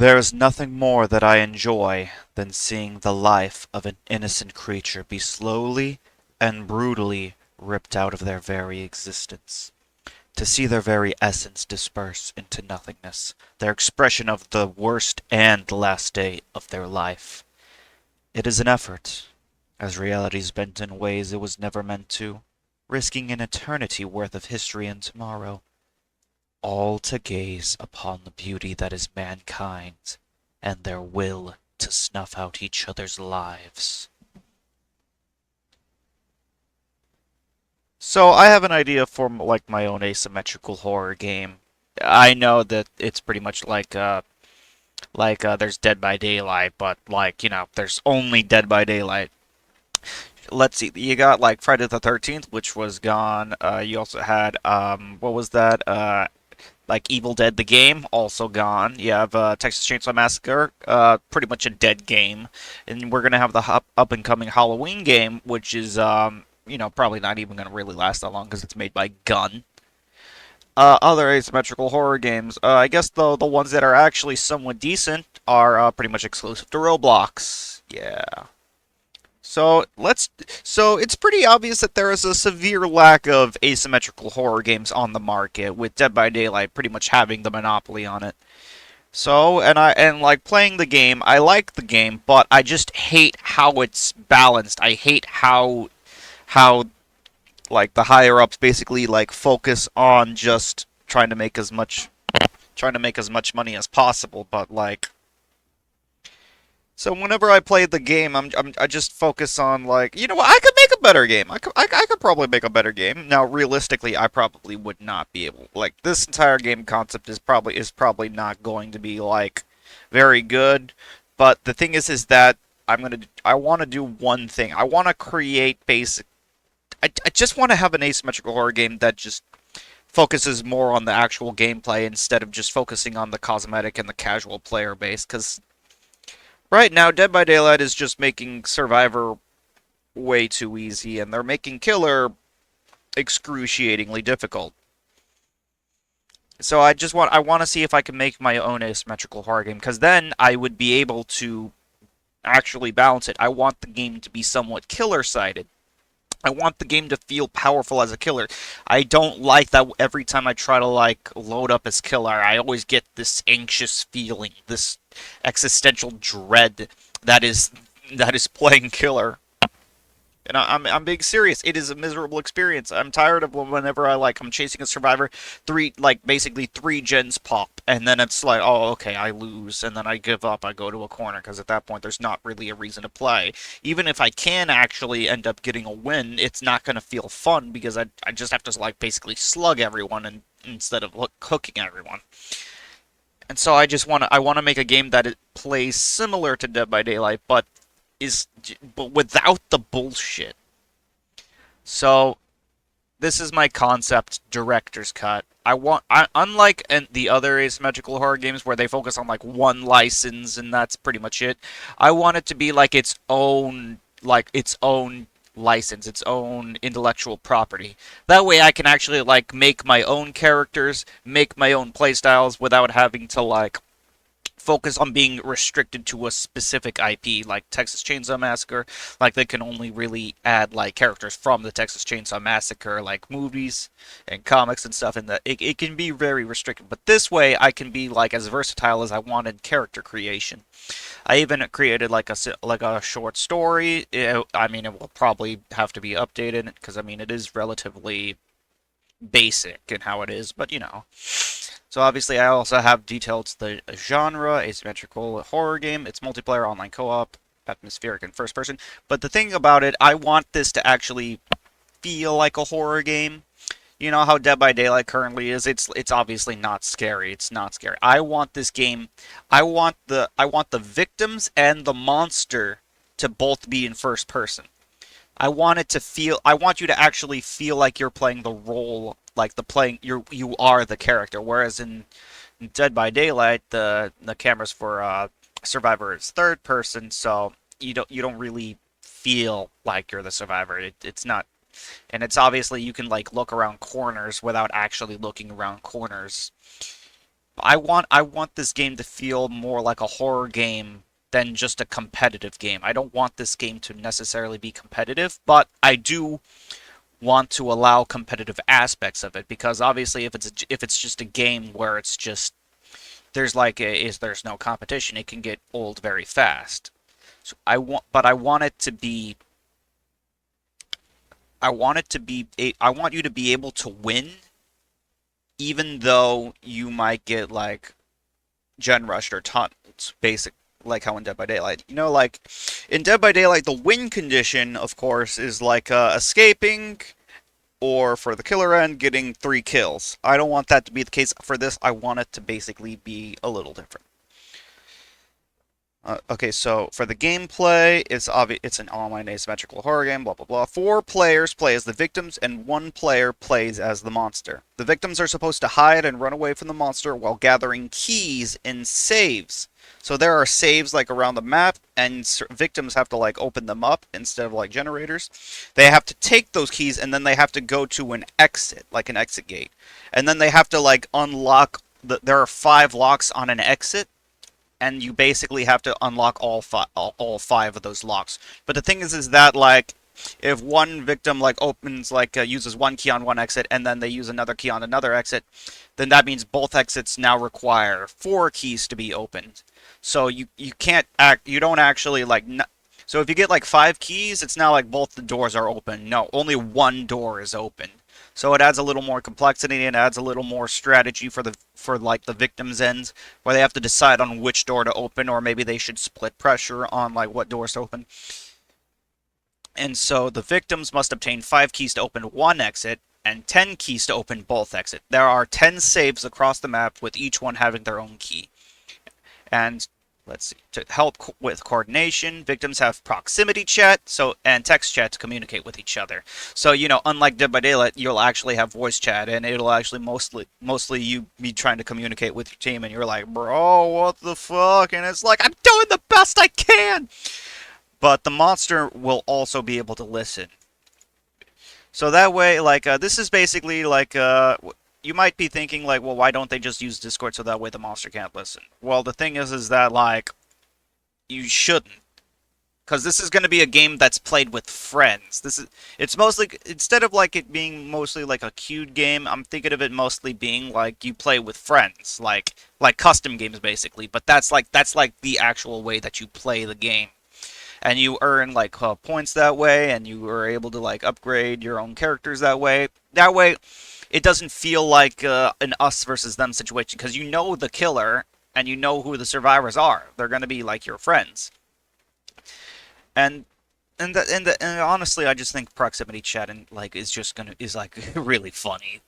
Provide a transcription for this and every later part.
There is nothing more that I enjoy than seeing the life of an innocent creature be slowly and brutally ripped out of their very existence. To see their very essence disperse into nothingness, their expression of the worst and last day of their life. It is an effort, as reality's bent in ways it was never meant to, risking an eternity worth of history and tomorrow, all to gaze upon the beauty that is mankind and their will to snuff out each other's lives. So I have an idea for like my own asymmetrical horror game. I know that it's pretty much like there's Dead by Daylight, but like, there's only Dead by Daylight. Let's see. You got like Friday the 13th, which was gone. You also had what was that? Like Evil Dead the game, also gone. You have Texas Chainsaw Massacre, pretty much a dead game, and we're gonna have the up and coming Halloween game, which is probably not even gonna really last that long because it's made by Gun. Other asymmetrical horror games, I guess the ones that are actually somewhat decent are pretty much exclusive to Roblox. Yeah. So let's. So it's pretty obvious that there is a severe lack of asymmetrical horror games on the market, with Dead by Daylight pretty much having the monopoly on it. So and like playing the game, I like the game, but I just hate how it's balanced. I hate how like the higher ups basically like focus on just trying to make as much money as possible, but like so whenever I play the game, I just focus on like, you know what, I could make a better game. I could probably make a better game. Now, realistically, I probably would not be able. Like this entire game concept is probably not going to be like very good. But the thing is that I want to do one thing. I want to create basic. I just want to have an asymmetrical horror game that just focuses more on the actual gameplay instead of just focusing on the cosmetic and the casual player base. Because right now, Dead by Daylight is just making Survivor way too easy, and they're making Killer excruciatingly difficult. So I want to see if I can make my own asymmetrical horror game, because then I would be able to actually balance it. I want the game to be somewhat killer-sided. I want the game to feel powerful as a killer. I don't like that every time I try to like load up as killer, I always get this anxious feeling, this existential dread that is that is playing killer. And I'm being serious. It is a miserable experience. I'm tired of whenever I'm chasing a survivor, basically three gens pop, and then it's like, oh, okay, I lose, and then I give up. I go to a corner because at that point there's not really a reason to play. Even if I can actually end up getting a win, it's not going to feel fun because I just have to like basically slug everyone and instead of hooking everyone. And so I want to make a game that it plays similar to Dead by Daylight, is but without the bullshit. So this is my concept director's cut. Unlike the other asymmetrical horror games where they focus on like one license and that's pretty much it. I want it to be like its own license, its own intellectual property. That way I can actually like make my own characters, make my own playstyles without having to like focus on being restricted to a specific IP, like Texas Chainsaw Massacre. Like they can only really add like characters from the Texas Chainsaw Massacre, like movies and comics and stuff, and that it can be very restricted. But this way, I can be like as versatile as I want in character creation. I even created like a short story. I mean, it will probably have to be updated because I mean it is relatively basic in how it is, but so obviously, I also have detailed the genre, asymmetrical horror game. It's multiplayer, online co-op, atmospheric, and first person. But the thing about it, I want this to actually feel like a horror game. You know how Dead by Daylight currently is. It's obviously not scary. It's not scary. I want this game. I want the victims and the monster to both be in first person. I want it to feel. I want you to actually feel like you're playing the role, like you are the character. Whereas in Dead by Daylight, the cameras for Survivor is third person, so you don't really feel like you're the survivor. It's not, and it's obviously you can like look around corners without actually looking around corners. I want this game to feel more like a horror game than just a competitive game. I don't want this game to necessarily be competitive, but I do want to allow competitive aspects of it because obviously if it's just a game where it's just there's no competition, it can get old very fast. So I want it to be I want you to be able to win even though you might get like gen rushed or tunnels, basic like how in Dead by Daylight. Like in Dead by Daylight, the win condition, of course, is like escaping or for the killer end, getting 3 kills. I don't want that to be the case for this. I want it to basically be a little different. Okay, so for the gameplay, it's obvious it's an online asymmetrical horror game, blah blah blah. 4 players play as the victims and 1 player plays as the monster. The victims are supposed to hide and run away from the monster while gathering keys in saves. So there are saves like around the map, and victims have to like open them up instead of like generators. They have to take those keys and then they have to go to an exit, like an exit gate, and then they have to like unlock. There are 5 locks on an exit, and you basically have to unlock all 5 of those locks. But the thing is that like if one victim like opens like uses one key on one exit and then they use another key on another exit, then that means both exits now require 4 keys to be opened. So you can't act you don't actually like so if you get like 5 keys, it's now like both the doors are open. No, only one door is open. So it adds a little more complexity and adds a little more strategy for like the victims' ends, where they have to decide on which door to open, or maybe they should split pressure on like what doors to open. And so the victims must obtain 5 keys to open one exit and 10 keys to open both exits. There are 10 saves across the map with each one having their own key. And let's see, to help with coordination, victims have proximity chat and text chat to communicate with each other. So unlike Dead by Daylight, you'll actually have voice chat, and it'll actually mostly you be trying to communicate with your team, and you're like, bro, what the fuck? And it's like, I'm doing the best I can. But the monster will also be able to listen. So that way, like, this is basically like, you might be thinking like, well, why don't they just use Discord so that way the monster can't listen? Well, the thing is that like, you shouldn't, because this is going to be a game that's played with friends. It's mostly, instead of like it being mostly like a queued game, I'm thinking of it mostly being like you play with friends, like custom games basically. But that's like the actual way that you play the game, and you earn like points that way, and you are able to like upgrade your own characters that way. That way, it doesn't feel like an us versus them situation, because you know the killer and you know who the survivors are. They're going to be like your friends. And and honestly, I just think proximity chat and like is like really funny.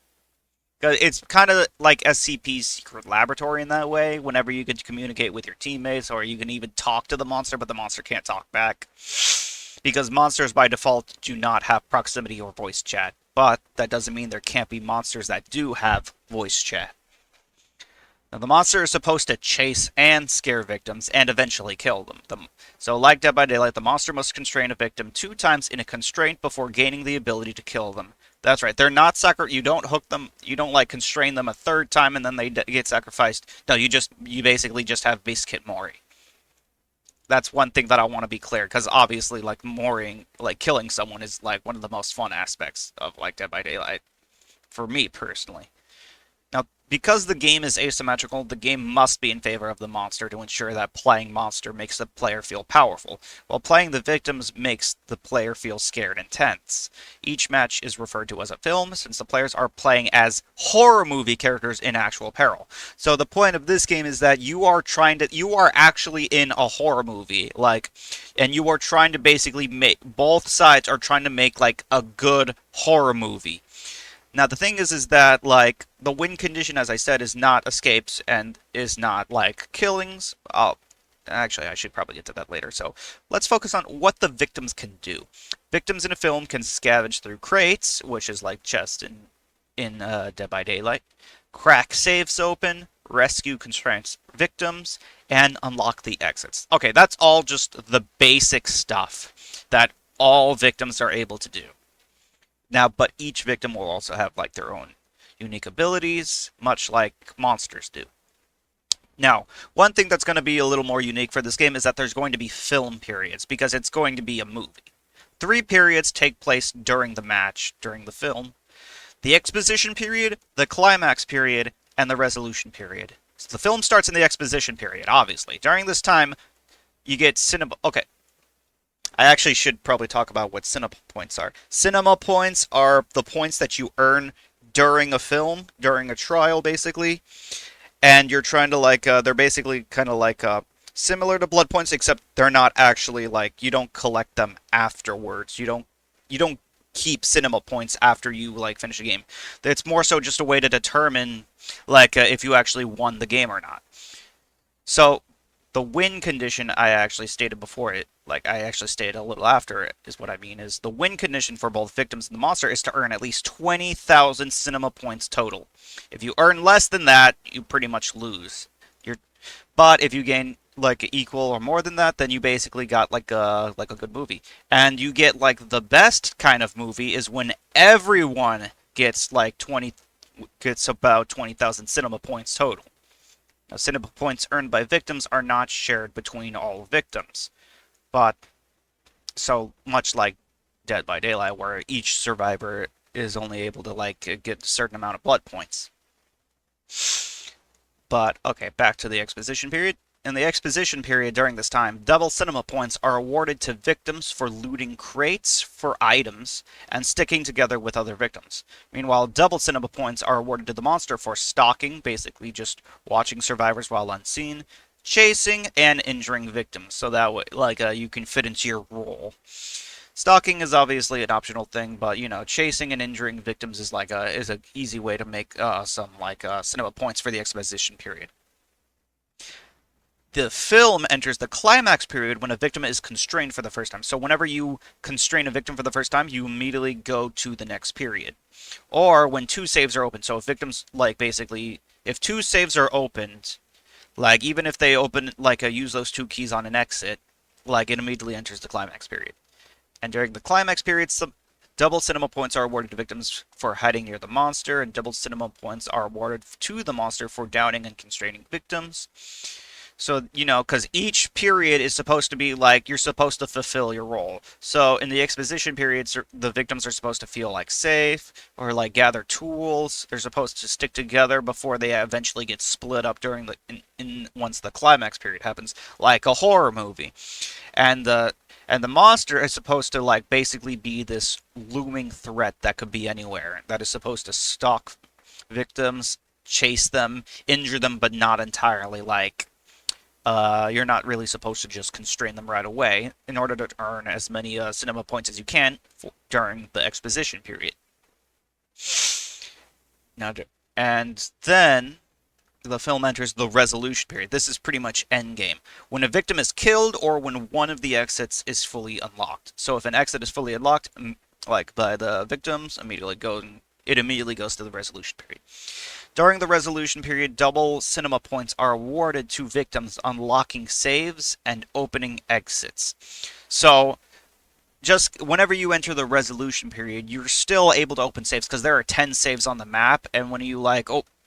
'Cause it's kind of like SCP's secret laboratory in that way. Whenever you can communicate with your teammates, or you can even talk to the monster, but the monster can't talk back, because monsters by default do not have proximity or voice chat. But that doesn't mean there can't be monsters that do have voice chat. Now, the monster is supposed to chase and scare victims and eventually kill them. So, like Dead by Daylight, the monster must constrain a victim 2 times in a constraint before gaining the ability to kill them. That's right. They're not you don't hook them. You don't like constrain them a 3rd time and then they get sacrificed. No, you basically just have base kit Mori. That's one thing that I want to be clear, because obviously, like Moriing, like killing someone is like one of the most fun aspects of like Dead by Daylight for me personally. Now, because the game is asymmetrical, the game must be in favor of the monster to ensure that playing monster makes the player feel powerful, while playing the victims makes the player feel scared and tense. Each match is referred to as a film, since the players are playing as horror movie characters in actual peril. So the point of this game is that you are actually in a horror movie, like, and you are trying to basically both sides are trying to make like a good horror movie. Now the thing is that like the win condition, as I said, is not escapes and is not like killings. Oh, actually, I should probably get to that later. So let's focus on what the victims can do. Victims in a film can scavenge through crates, which is like chests in Dead by Daylight, crack safes open, rescue constraints victims, and unlock the exits. Okay, that's all just the basic stuff that all victims are able to do. Now, but each victim will also have like their own unique abilities, much like monsters do. Now, one thing that's going to be a little more unique for this game is that there's going to be film periods because it's going to be a movie. Three periods take place during the match, during the film: the exposition period, the climax period, and the resolution period. So the film starts in the exposition period, obviously. During this time, you get cinema. Okay, I actually should probably talk about what cinema points are. Cinema points are the points that you earn during a film, during a trial, basically. And you're trying to they're basically kind of similar to blood points, except they're not actually you don't collect them afterwards. You don't keep cinema points after you finish a game. It's more so just a way to determine if you actually won the game or not. So the win condition I actually stated before it, I actually stated a little after it, is what I mean is the win condition for both victims and the monster is to earn at least 20,000 cinema points total. If you earn less than that, you pretty much lose. You're, but if you gain equal or more than that, then you basically got like a good movie. And you get the best kind of movie is when everyone gets gets about 20,000 cinema points total. Now, cinema points earned by victims are not shared between all victims, but so much like Dead by Daylight, where each survivor is only able to get a certain amount of blood points. But okay, back to the exposition period. In the exposition period during this time, double cinema points are awarded to victims for looting crates for items and sticking together with other victims. Meanwhile, double cinema points are awarded to the monster for stalking, basically just watching survivors while unseen, chasing, and injuring victims, so that way, you can fit into your role. Stalking is obviously an optional thing, but chasing and injuring victims is a easy way to make some cinema points for the exposition period. The film enters the climax period when a victim is constrained for the first time. So whenever you constrain a victim for the first time, you immediately go to the next period. Or when two saves are open. So if victims basically if two saves are opened, even if they open use those two keys on an exit, it immediately enters the climax period. And during the climax period, some double cinema points are awarded to victims for hiding near the monster, and double cinema points are awarded to the monster for downing and constraining victims. So, because each period is supposed to be you're supposed to fulfill your role. So, in the exposition periods, the victims are supposed to feel safe or gather tools. They're supposed to stick together before they eventually get split up during once the climax period happens, like a horror movie. And the monster is supposed to basically be this looming threat that could be anywhere. That is supposed to stalk victims, chase them, injure them, but not entirely. You're not really supposed to just constrain them right away in order to earn as many cinema points as you can during the exposition period. Now, and then the film enters the resolution period. This is pretty much endgame. When a victim is killed or when one of the exits is fully unlocked. So if an exit is fully unlocked, by the victims, it immediately goes to the resolution period. During the resolution period, double cinema points are awarded to victims unlocking saves and opening exits. So just whenever you enter the resolution period, you're still able to open saves because there are 10 saves on the map, and when you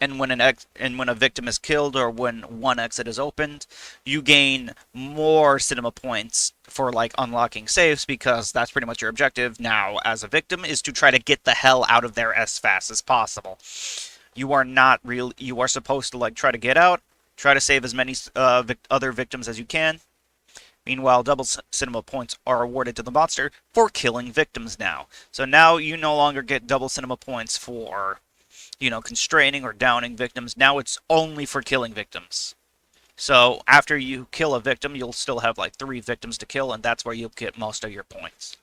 and when a victim is killed or when one exit is opened, you gain more cinema points for unlocking saves because that's pretty much your objective now as a victim is to try to get the hell out of there as fast as possible. You are not real. You are supposed to try to get out, try to save as many other victims as you can. Meanwhile, double cinema points are awarded to the monster for killing victims now. So now you no longer get double cinema points for, constraining or downing victims. Now it's only for killing victims. So after you kill a victim, you'll still have 3 victims to kill, and that's where you'll get most of your points.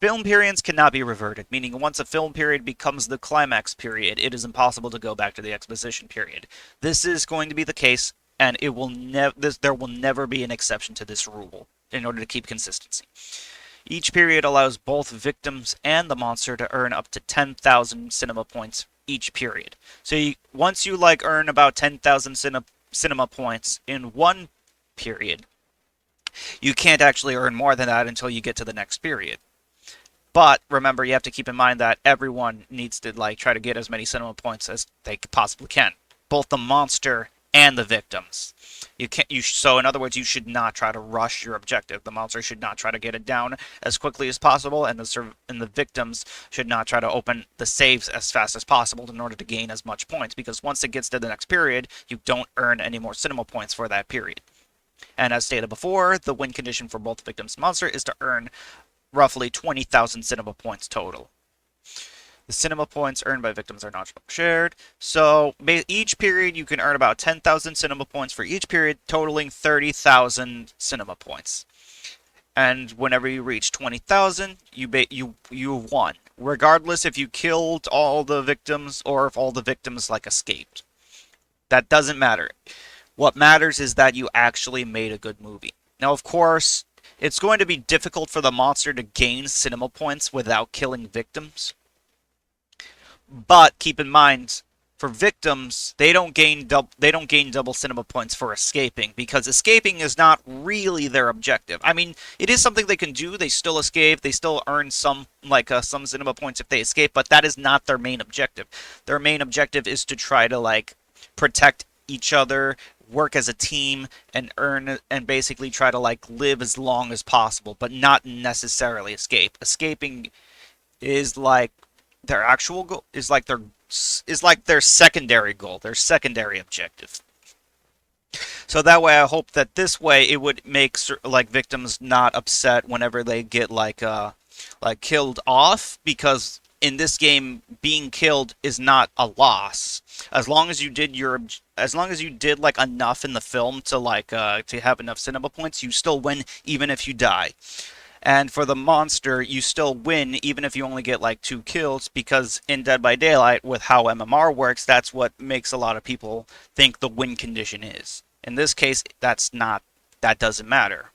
Film periods cannot be reverted, meaning once a film period becomes the climax period, it is impossible to go back to the exposition period. This is going to be the case, and there will never be an exception to this rule in order to keep consistency. Each period allows both victims and the monster to earn up to 10,000 cinema points each period. So once you earn about 10,000 cinema points in one period, you can't actually earn more than that until you get to the next period. But remember, you have to keep in mind that everyone needs to try to get as many cinema points as they possibly can. Both the monster and the victims. You can't. So in other words, you should not try to rush your objective. The monster should not try to get it down as quickly as possible, and the victims should not try to open the saves as fast as possible in order to gain as much points. Because once it gets to the next period, you don't earn any more cinema points for that period. And as stated before, the win condition for both victims and monster is to earn roughly 20,000 cinema points total. The cinema points earned by victims are not shared. So each period you can earn about 10,000 cinema points for each period, totaling 30,000 cinema points. And whenever you reach 20,000, you won, regardless if you killed all the victims or if all the victims like escaped. That doesn't matter. What matters is that you actually made a good movie. Now, of course, it's going to be difficult for the monster to gain cinema points without killing victims. But keep in mind, for victims, they don't gain double cinema points for escaping, because escaping is not really their objective. I mean, it is something they can do. They still escape. They still earn some cinema points if they escape, but that is not their main objective. Their main objective is to try to protect each other, work as a team, and basically try to live as long as possible, but not necessarily escape. Escaping is their actual goal, is their secondary goal, their secondary objective. So that way, I hope that this way it would make victims not upset whenever they get killed off, because in this game, being killed is not a loss. As long as you did enough in the film to have enough cinema points, you still win even if you die. And for the monster, you still win even if you only get 2 kills, because in Dead by Daylight, with how MMR works, that's what makes a lot of people think the win condition is. In this case, that doesn't matter.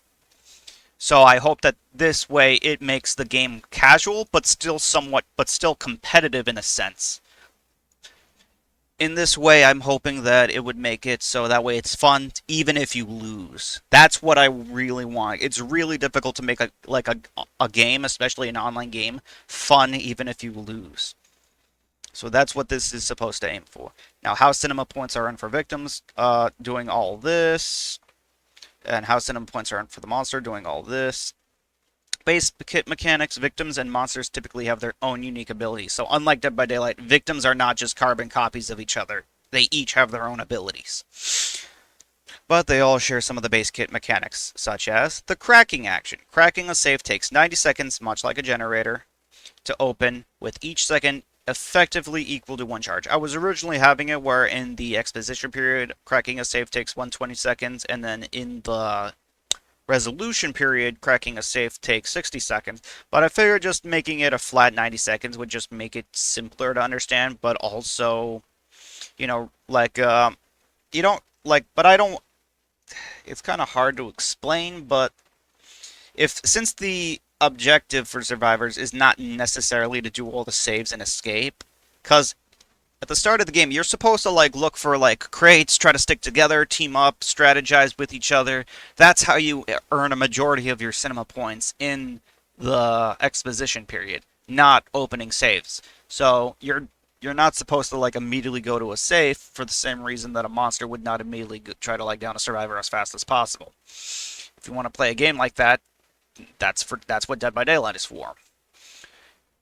So I hope that this way it makes the game casual, but still competitive in a sense. In this way, I'm hoping that it would make it so that way it's fun even if you lose. That's what I really want. It's really difficult to make a game, especially an online game, fun even if you lose. So that's what this is supposed to aim for. Now, how cinema points are earned for victims, doing all this, and how cinema points are earned for the monster, doing all this. Base kit mechanics, victims and monsters typically have their own unique abilities. So unlike Dead by Daylight, victims are not just carbon copies of each other. They each have their own abilities. But they all share some of the base kit mechanics, such as the cracking action. Cracking a safe takes 90 seconds, much like a generator, to open, with each second effectively equal to 1 charge. I was originally having it where in the exposition period, cracking a safe takes 120 seconds, and then in the resolution period, cracking a safe takes 60 seconds, but I figured just making it a flat 90 seconds would just make it simpler to understand, but also, but I don't, it's kind of hard to explain, but since the objective for survivors is not necessarily to do all the saves and escape, because at the start of the game, you're supposed to look for crates, try to stick together, team up, strategize with each other. That's how you earn a majority of your cinema points in the exposition period, not opening saves. So you're not supposed to immediately go to a safe for the same reason that a monster would not immediately try to down a survivor as fast as possible. If you want to play a game like that, that's what Dead by Daylight is for.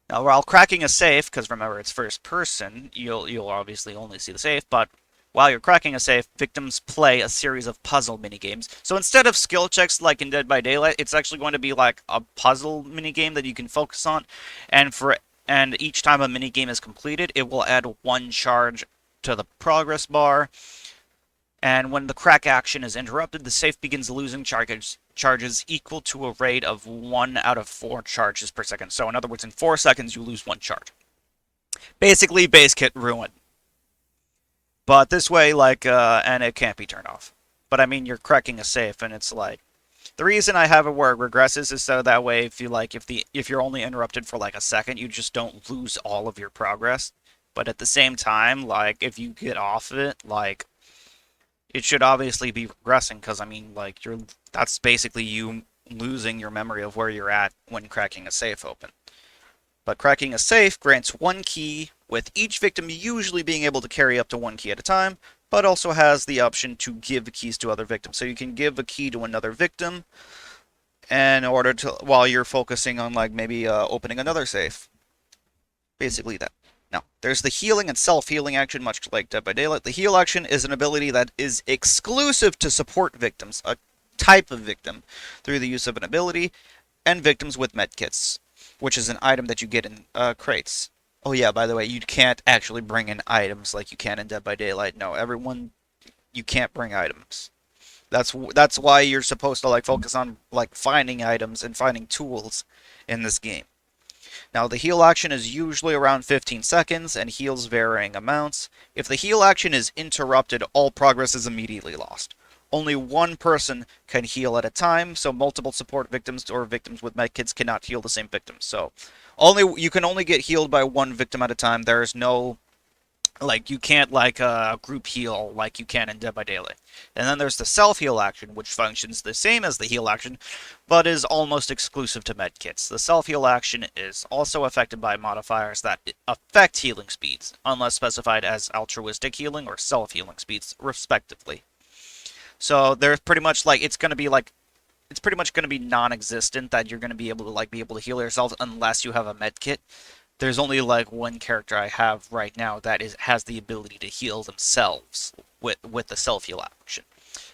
Now, while cracking a safe, because remember it's first person, you'll obviously only see the safe, but while you're cracking a safe, victims play a series of puzzle minigames. So instead of skill checks like in Dead by Daylight, it's actually going to be a puzzle minigame that you can focus on, and each time a minigame is completed, it will add 1 charge to the progress bar. And when the crack action is interrupted, the safe begins losing charges equal to a rate of 1 out of 4 charges per second. So in other words, in 4 seconds, you lose 1 charge. Basically, base kit ruin. But this way, and it can't be turned off. But I mean, you're cracking a safe, and it's the reason I have it where it regresses is so that way, if you're only interrupted for a second, you just don't lose all of your progress. But at the same time, if you get off of it, it should obviously be regressing, because I mean, that's basically you losing your memory of where you're at when cracking a safe open. But cracking a safe grants 1 key, with each victim usually being able to carry up to 1 key at a time. but also has the option to give keys to other victims. So you can give a key to another victim in order to, while you're focusing on like maybe opening another safe. Basically that. Now, there's the healing and self-healing action, much like Dead by Daylight. The heal action is an ability that is exclusive to support victims, a type of victim, through the use of an ability, and victims with medkits, which is an item that you get in crates. Oh yeah, by the way, you can't actually bring in items like you can in Dead by Daylight. No, everyone, you can't bring items. That's why you're supposed to like focus on like finding items and finding tools in this game. Now, the heal action is usually around 15 seconds and heals varying amounts. If the heal action is interrupted, all progress is immediately lost. Only one person can heal at a time, so multiple support victims or victims with medkits cannot heal the same victim. So, you can only get healed by one victim at a time. There is no like you can't like group heal like you can in Dead by Daylight. And then there's the self heal action, which functions the same as the heal action, but is almost exclusive to medkits. The self heal action is also affected by modifiers that affect healing speeds, unless specified as altruistic healing or self healing speeds, respectively. So there's pretty much like it's pretty much going to be non-existent that you're going to be able to heal yourself unless you have a medkit. There's only like one character I have right now that has the ability to heal themselves with the self heal action.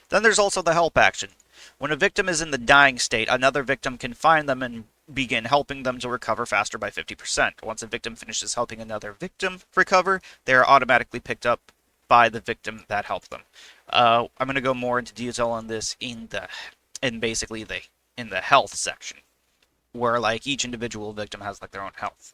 Then there's also the help action. When a victim is in the dying state, another victim can find them and begin helping them to recover faster by 50%. Once a victim finishes helping another victim recover, they are automatically picked up by the victim that helped them. I'm going to go more into detail on this in the health section, where like each individual victim has like their own health.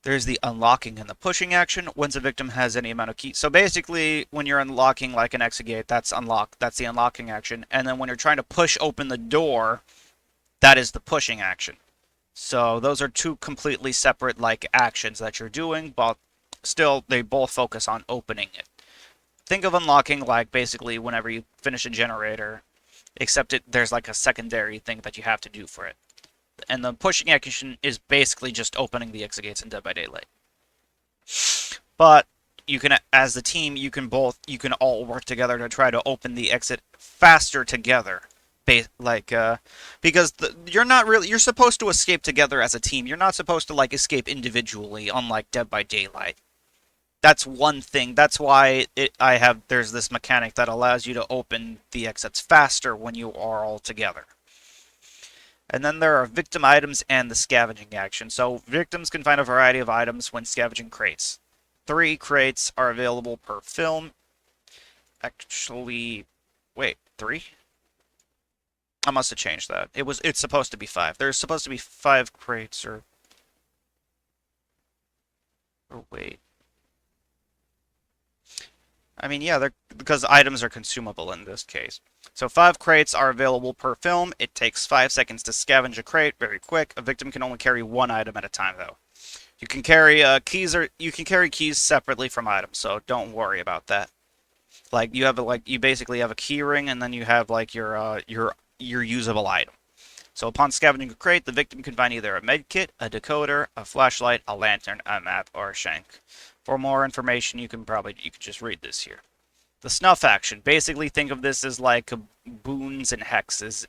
There's the unlocking and the pushing action. Once a victim has any amount of keys. So basically, when you're unlocking like an exit gate, that's the unlocking action. And then when you're trying to push open the door, that is the pushing action. So those are two completely separate like actions that you're doing, but still they both focus on opening it. Think of unlocking like basically whenever you finish a generator, except there's like a secondary thing that you have to do for it. And the pushing action is basically just opening the exit gates in Dead by Daylight. But you can, as the team, you can all work together to try to open the exit faster together. Because you're supposed to escape together as a team. You're not supposed to like escape individually, unlike Dead by Daylight. That's one thing. That's why there's this mechanic that allows you to open the exits faster when you are all together. And then there are victim items and the scavenging action. So victims can find a variety of items when scavenging crates. 3 crates are available per film. Actually, wait, 3? I must have changed that. It's supposed to be 5. There's supposed to be 5 crates or wait. I mean, yeah, because items are consumable in this case. So 5 crates are available per film. It takes 5 seconds to scavenge a crate, very quick. A victim can only carry 1 item at a time, though. You can carry keys separately from items, so don't worry about that. Like you basically have a key ring, and then you have like your usable item. So upon scavenging a crate, the victim can find either a medkit, a decoder, a flashlight, a lantern, a map, or a shank. For more information, you can just read this here. The snuff action. Basically, think of this as like boons and hexes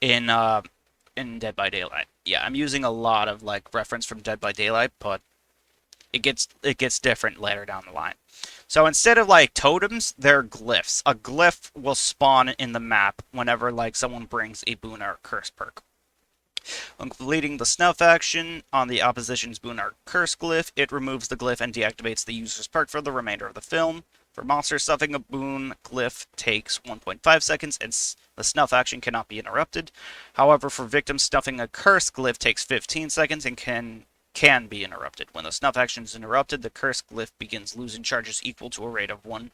in Dead by Daylight. Yeah, I'm using a lot of like reference from Dead by Daylight, but it gets different later down the line. So instead of like totems, they're glyphs. A glyph will spawn in the map whenever like someone brings a boon or a curse perk. When completing the snuff action on the opposition's boon or curse glyph, it removes the glyph and deactivates the user's perk for the remainder of the film. For monsters, stuffing a boon glyph takes 1.5 seconds, and the snuff action cannot be interrupted. However, for victims, stuffing a curse glyph takes 15 seconds and can be interrupted. When the snuff action is interrupted, the curse glyph begins losing charges equal to a rate of 1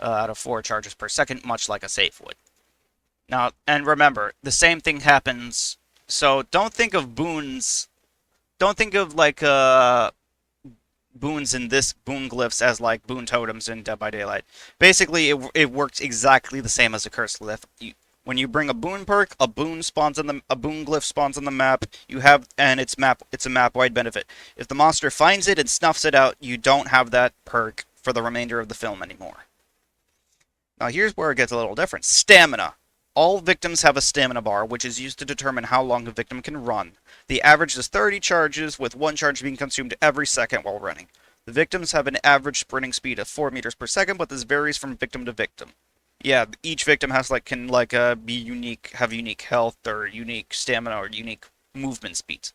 out of 4 charges per second, much like a safe would. Now, and remember, the same thing happens. So don't think of boons. Don't think of like boons in this boon glyphs as like boon totems in Dead by Daylight. Basically, it works exactly the same as a curse glyph. When you bring a boon perk, a boon glyph spawns on the map. It's a map wide benefit. If the monster finds it and snuffs it out, you don't have that perk for the remainder of the film anymore. Now here's where it gets a little different. Stamina. All victims have a stamina bar, which is used to determine how long a victim can run. The average is 30 charges, with one charge being consumed every second while running. The victims have an average sprinting speed of 4 meters per second, but this varies from victim to victim. Yeah, each victim has be unique, have unique health or unique stamina or unique movement speeds.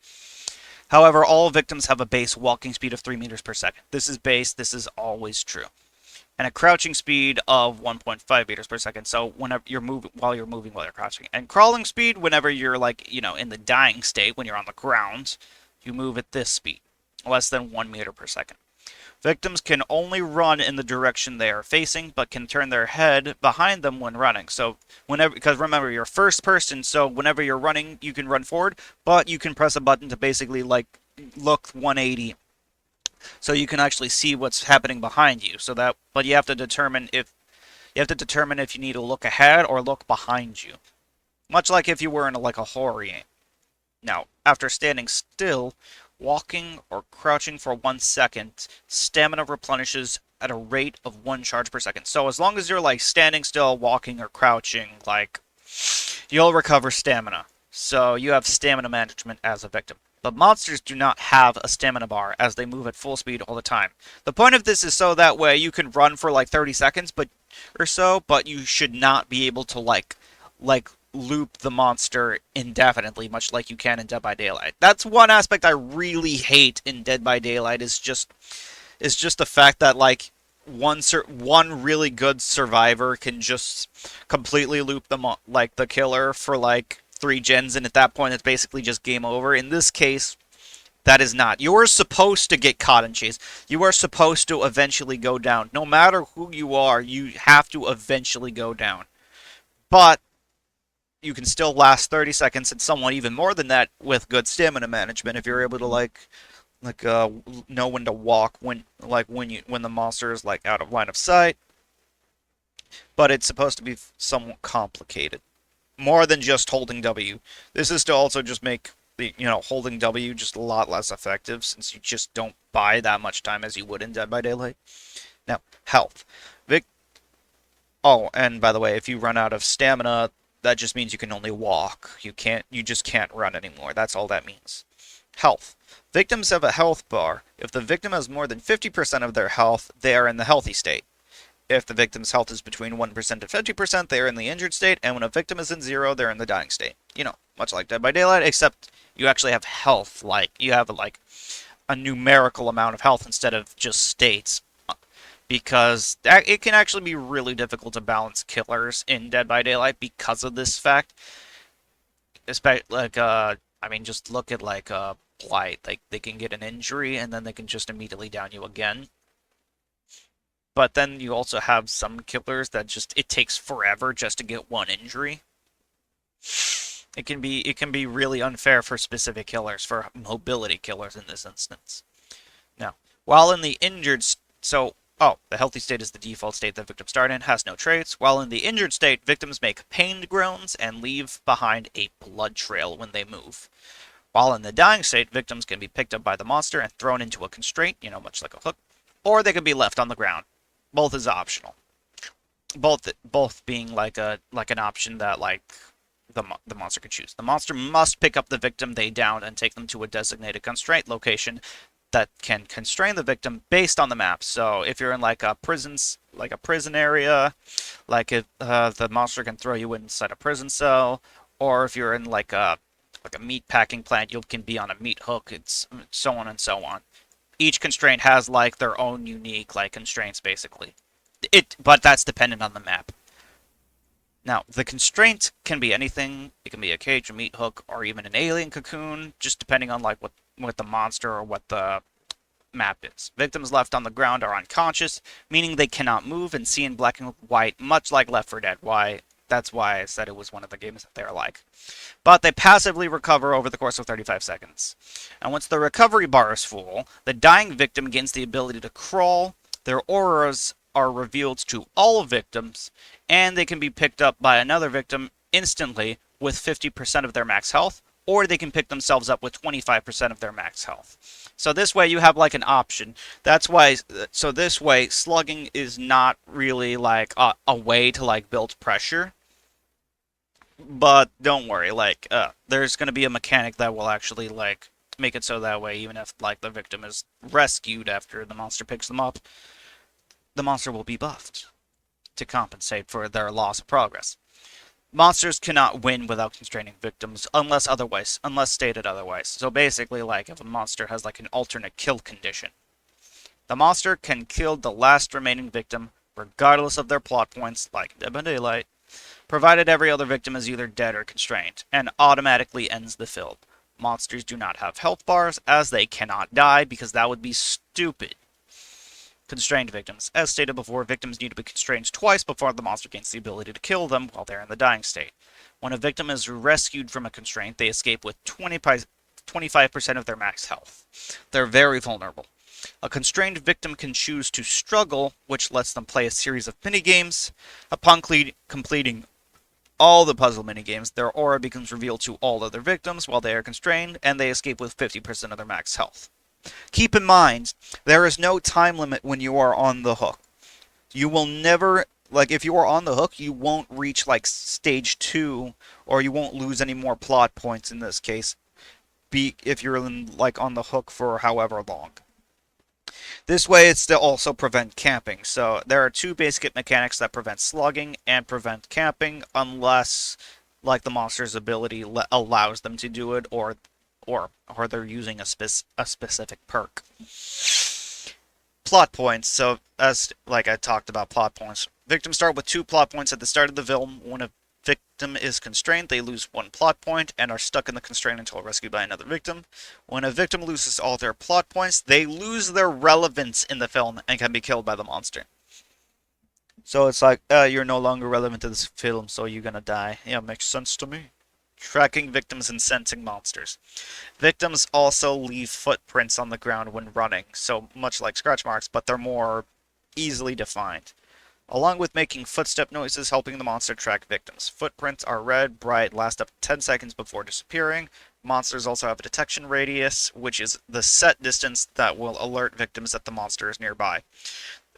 However, all victims have a base walking speed of 3 meters per second. This is base, this is always true. And a crouching speed of 1.5 meters per second. So whenever you're moving while you're crouching. And crawling speed whenever you're in the dying state, when you're on the ground, you move at this speed, less than 1 meter per second. Victims can only run in the direction they are facing, but can turn their head behind them when running. So because remember, you're first person, so whenever you're running, you can run forward, but you can press a button to basically look 180, so you can actually see what's happening behind you. But you have to determine if you need to look ahead or look behind you, much like if you were in a horror game. Now, after standing still, walking or crouching for 1 second, stamina replenishes at a rate of 1 charge per second. So as long as you're standing still, walking, or crouching, you'll recover stamina. So you have stamina management as a victim. But monsters do not have a stamina bar, as they move at full speed all the time. The point of this is so that way you can run for 30 seconds or so, but you should not be able to loop the monster indefinitely, much like you can in Dead by Daylight. That's one aspect I really hate in Dead by Daylight, is just the fact that one really good survivor can just completely loop the killer for 3 gens, and at that point it's basically just game over. In this case, that is not. You are supposed to get caught and chased. You are supposed to eventually go down. No matter who you are, you have to eventually go down. But you can still last 30 seconds and somewhat even more than that with good stamina management if you're able to know when to walk when the monster is out of line of sight. But it's supposed to be somewhat complicated. More than just holding W. This is to also just make holding W just a lot less effective, since you just don't buy that much time as you would in Dead by Daylight. Now, health. Oh, and by the way, if you run out of stamina, that just means you can only walk. You just can't run anymore. That's all that means. Health. Victims have a health bar. If the victim has more than 50% of their health, they are in the healthy state. If the victim's health is between 1% and 50%, they are in the injured state, and when a victim is in 0, they're in the dying state. Much like Dead by Daylight, except you actually have health. You have a numerical amount of health instead of just states. Because it can actually be really difficult to balance killers in Dead by Daylight because of this fact. Just look at Blight. They can get an injury and then they can just immediately down you again. But then you also have some killers that it takes forever just to get one injury. It can be really unfair for specific killers, for mobility killers in this instance. Now, while in the injured the healthy state is the default state that victims start in, has no traits. While in the injured state, victims make pained groans and leave behind a blood trail when they move. While in the dying state, victims can be picked up by the monster and thrown into a constraint, much like a hook, or they can be left on the ground. Both is optional. Both being an option that the monster can choose. The monster must pick up the victim they downed and take them to a designated constraint location that can constrain the victim based on the map. So if you're in a prison area, if the monster can throw you inside a prison cell, or if you're in a meat packing plant, you can be on a meat hook. It's so on and so on. Each constraint has their own unique constraints basically. But that's dependent on the map. Now, the constraint can be anything. It can be a cage, a meat hook, or even an alien cocoon, just depending on what the monster or what the map is. Victims left on the ground are unconscious, meaning they cannot move and see in black and white, much like Left 4 Dead. That's why I said it was one of the games that they're like. But they passively recover over the course of 35 seconds. And once the recovery bar is full, the dying victim gains the ability to crawl. Their auras are revealed to all victims, and they can be picked up by another victim instantly with 50% of their max health, or they can pick themselves up with 25% of their max health. So this way you have like an option. That's why, so this way slugging is not really like a way to like build pressure. But don't worry, like there's going to be a mechanic that will actually like make it so that way, even if like the victim is rescued after the monster picks them up, the monster will be buffed to compensate for their loss of progress. Monsters cannot win without constraining victims unless stated otherwise. So basically, like if a monster has like an alternate kill condition, the monster can kill the last remaining victim regardless of their plot points, like Dead by Daylight, provided every other victim is either dead or constrained, and automatically ends the film. Monsters do not have health bars, as they cannot die, because that would be stupid. Constrained victims. As stated before, victims need to be constrained twice before the monster gains the ability to kill them while they're in the dying state. When a victim is rescued from a constraint, they escape with 25% of their max health. They're very vulnerable. A constrained victim can choose to struggle, which lets them play a series of minigames. Upon completing all the puzzle minigames, their aura becomes revealed to all other victims while they are constrained, and they escape with 50% of their max health. Keep in mind, there is no time limit when you are on the hook. You will never, like, if you are on the hook, you won't reach, like, stage 2, or you won't lose any more plot points in this case, if you're, like, on the hook for however long. This way, it's to also prevent camping. So there are two basic mechanics that prevent slugging and prevent camping, unless, like, the monster's ability allows them to do it, or they're using a specific perk. Plot points. So as like I talked about plot points, victims start with 2 plot points at the start of the film. When a victim is constrained, they lose 1 plot point and are stuck in the constraint until rescued by another victim. When a victim loses all their plot points, they lose their relevance in the film and can be killed by the monster. So it's like, you're no longer relevant to this film, so you're gonna die. Yeah, makes sense to me. Tracking victims and sensing monsters. Victims also leave footprints on the ground when running, so much like scratch marks, but they're more easily defined. Along with making footstep noises, helping the monster track victims. Footprints are red, bright, last up to 10 seconds before disappearing. Monsters also have a detection radius, which is the set distance that will alert victims that the monster is nearby.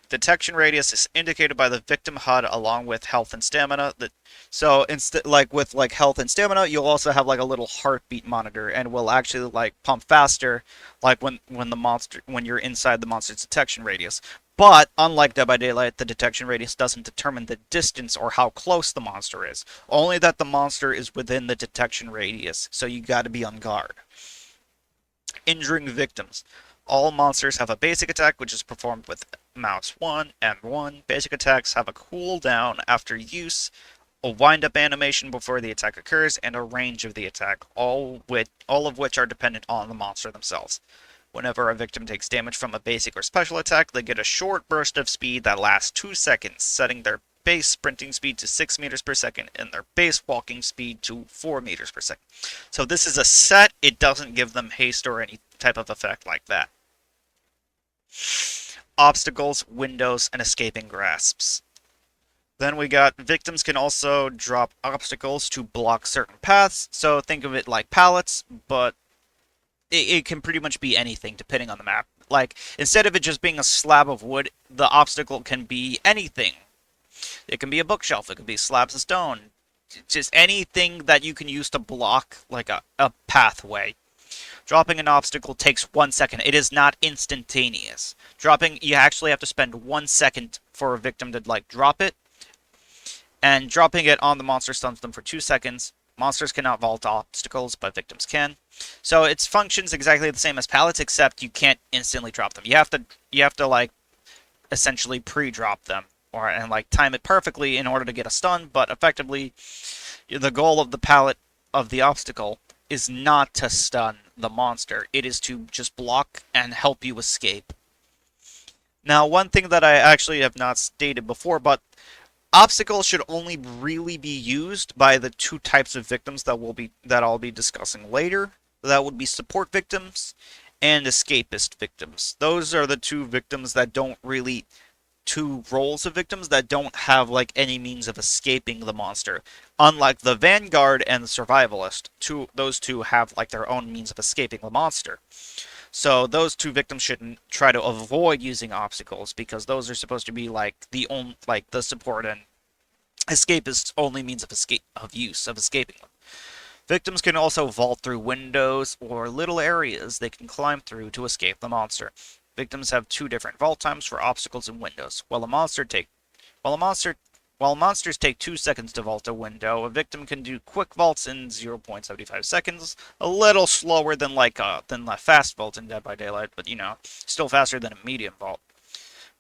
Detection radius is indicated by the victim HUD along with health and stamina. So like with like health and stamina, you'll also have like a little heartbeat monitor, and will actually like pump faster, like when you're inside the monster's detection radius. But unlike Dead by Daylight, the detection radius doesn't determine the distance or how close the monster is, only that the monster is within the detection radius. So you got to be on guard. Injuring victims. All monsters have a basic attack, which is performed with mouse 1 and 1. Basic attacks have a cooldown after use, a wind-up animation before the attack occurs, and a range of the attack, all of which are dependent on the monster themselves. Whenever a victim takes damage from a basic or special attack, they get a short burst of speed that lasts 2 seconds, setting their base sprinting speed to 6 meters per second and their base walking speed to 4 meters per second. So this is a set. It doesn't give them haste or any type of effect like that. Obstacles, windows, and escaping grasps. Then we got victims can also drop obstacles to block certain paths. So think of it like pallets, but it can pretty much be anything depending on the map. Like, instead of it just being a slab of wood, the obstacle can be anything. It can be a bookshelf, it can be slabs of stone. Just anything that you can use to block like a pathway. Dropping an obstacle takes 1 second. It is not instantaneous. You actually have to spend 1 second for a victim to like drop it. And dropping it on the monster stuns them for 2 seconds. Monsters cannot vault obstacles, but victims can. So it functions exactly the same as pallets, except you can't instantly drop them. You have to like essentially pre-drop them and like time it perfectly in order to get a stun, but effectively the goal of the pallet of the obstacle is not to stun the monster. It is to just block and help you escape. Now, one thing that I actually have not stated before, but obstacles should only really be used by the 2 types of victims that I'll be discussing later. That would be support victims and escapist victims. Those are the 2 victims that don't really two roles of victims that don't have like any means of escaping the monster. Unlike the Vanguard and the Survivalist, those two have like their own means of escaping the monster. So those two victims should try to avoid using obstacles because those are supposed to be like the only like the support and escapist's only means of escaping them. Victims can also vault through windows or little areas they can climb through to escape the monster. Victims have two different vault times for obstacles and windows. While a monster while monsters take 2 seconds to vault a window, a victim can do quick vaults in 0.75 seconds, a little slower than a fast vault in Dead by Daylight, but still faster than a medium vault.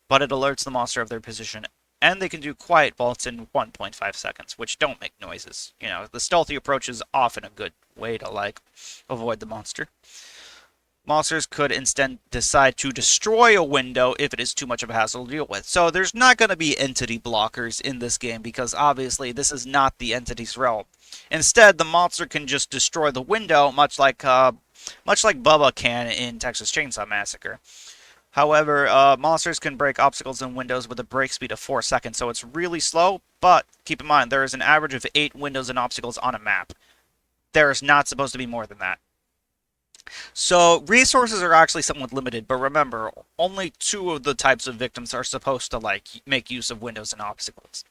But it alerts the monster of their position, and they can do quiet vaults in 1.5 seconds, which don't make noises. The stealthy approach is often a good way to avoid the monster. Monsters could instead decide to destroy a window if it is too much of a hassle to deal with. So there's not going to be entity blockers in this game because obviously this is not the entity's realm. Instead, the monster can just destroy the window, much like Bubba can in Texas Chainsaw Massacre. However, monsters can break obstacles and windows with a break speed of 4 seconds, so it's really slow, but keep in mind there is an average of 8 windows and obstacles on a map. There is not supposed to be more than that. So resources are actually somewhat limited, but remember, only 2 of the types of victims are supposed to make use of windows and obstacles.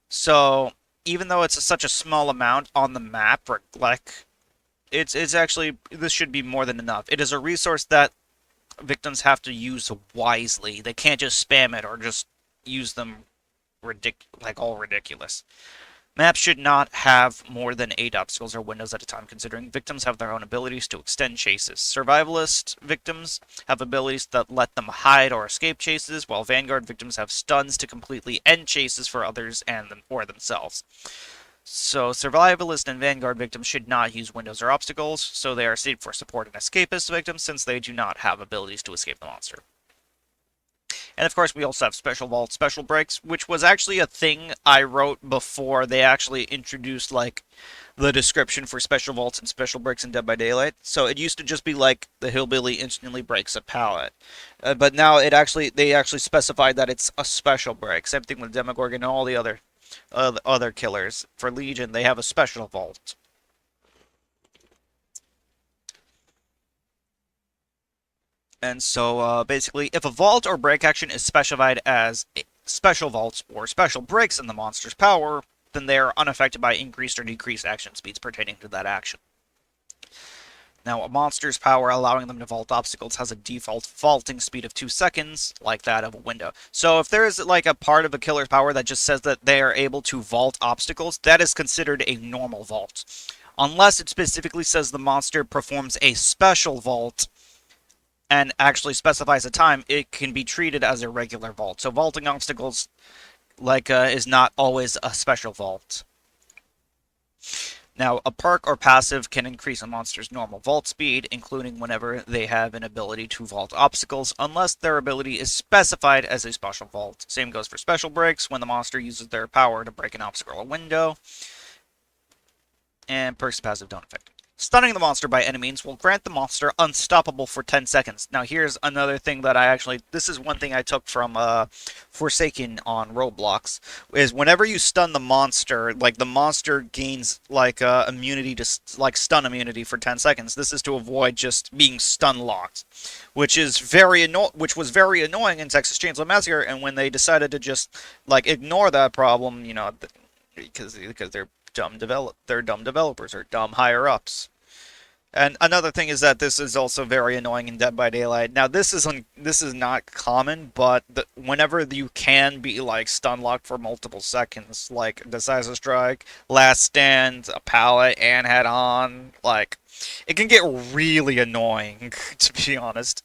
So even though it's such a small amount on the map, it's actually this should be more than enough. It is a resource that victims have to use wisely. They can't just spam it or just use them all ridiculous. Maps should not have more than 8 obstacles or windows at a time, considering victims have their own abilities to extend chases. Survivalist victims have abilities that let them hide or escape chases, while Vanguard victims have stuns to completely end chases for others or themselves. So Survivalist and Vanguard victims should not use windows or obstacles, so they are saved for support and escapist victims since they do not have abilities to escape the monster. And of course, we also have Special Vault, Special Breaks, which was actually a thing I wrote before they actually introduced, the description for Special Vaults and Special Breaks in Dead by Daylight. So it used to just be like, the hillbilly instantly breaks a pallet. But now they actually specified that it's a Special Break. Same thing with Demogorgon and all the other killers. For Legion, they have a Special Vault. And so, basically, if a vault or break action is specified as special vaults or special breaks in the monster's power, then they are unaffected by increased or decreased action speeds pertaining to that action. Now, a monster's power allowing them to vault obstacles has a default vaulting speed of 2 seconds, like that of a window. So if there is a part of a killer's power that just says that they are able to vault obstacles, that is considered a normal vault. Unless it specifically says the monster performs a special vault, and actually specifies a time, it can be treated as a regular vault. So vaulting obstacles, is not always a special vault. Now, a perk or passive can increase a monster's normal vault speed, including whenever they have an ability to vault obstacles, unless their ability is specified as a special vault. Same goes for special breaks, when the monster uses their power to break an obstacle or window. And perks and passive don't affect it. Stunning the monster by any means will grant the monster unstoppable for 10 seconds. Now here's another thing that this is one thing I took from Forsaken on Roblox, is whenever you stun the monster, the monster gains immunity to stun immunity for 10 seconds. This is to avoid just being stun locked, which was very annoying in Texas Chainsaw Massacre, and when they decided to just ignore that problem, because they're they're dumb developers or dumb higher ups. And another thing is that this is also very annoying in Dead by Daylight. Now this is not common, but whenever you can be stun locked for multiple seconds, like Decisive Strike, Last Stand, a pallet, and Head On, it can get really annoying to be honest.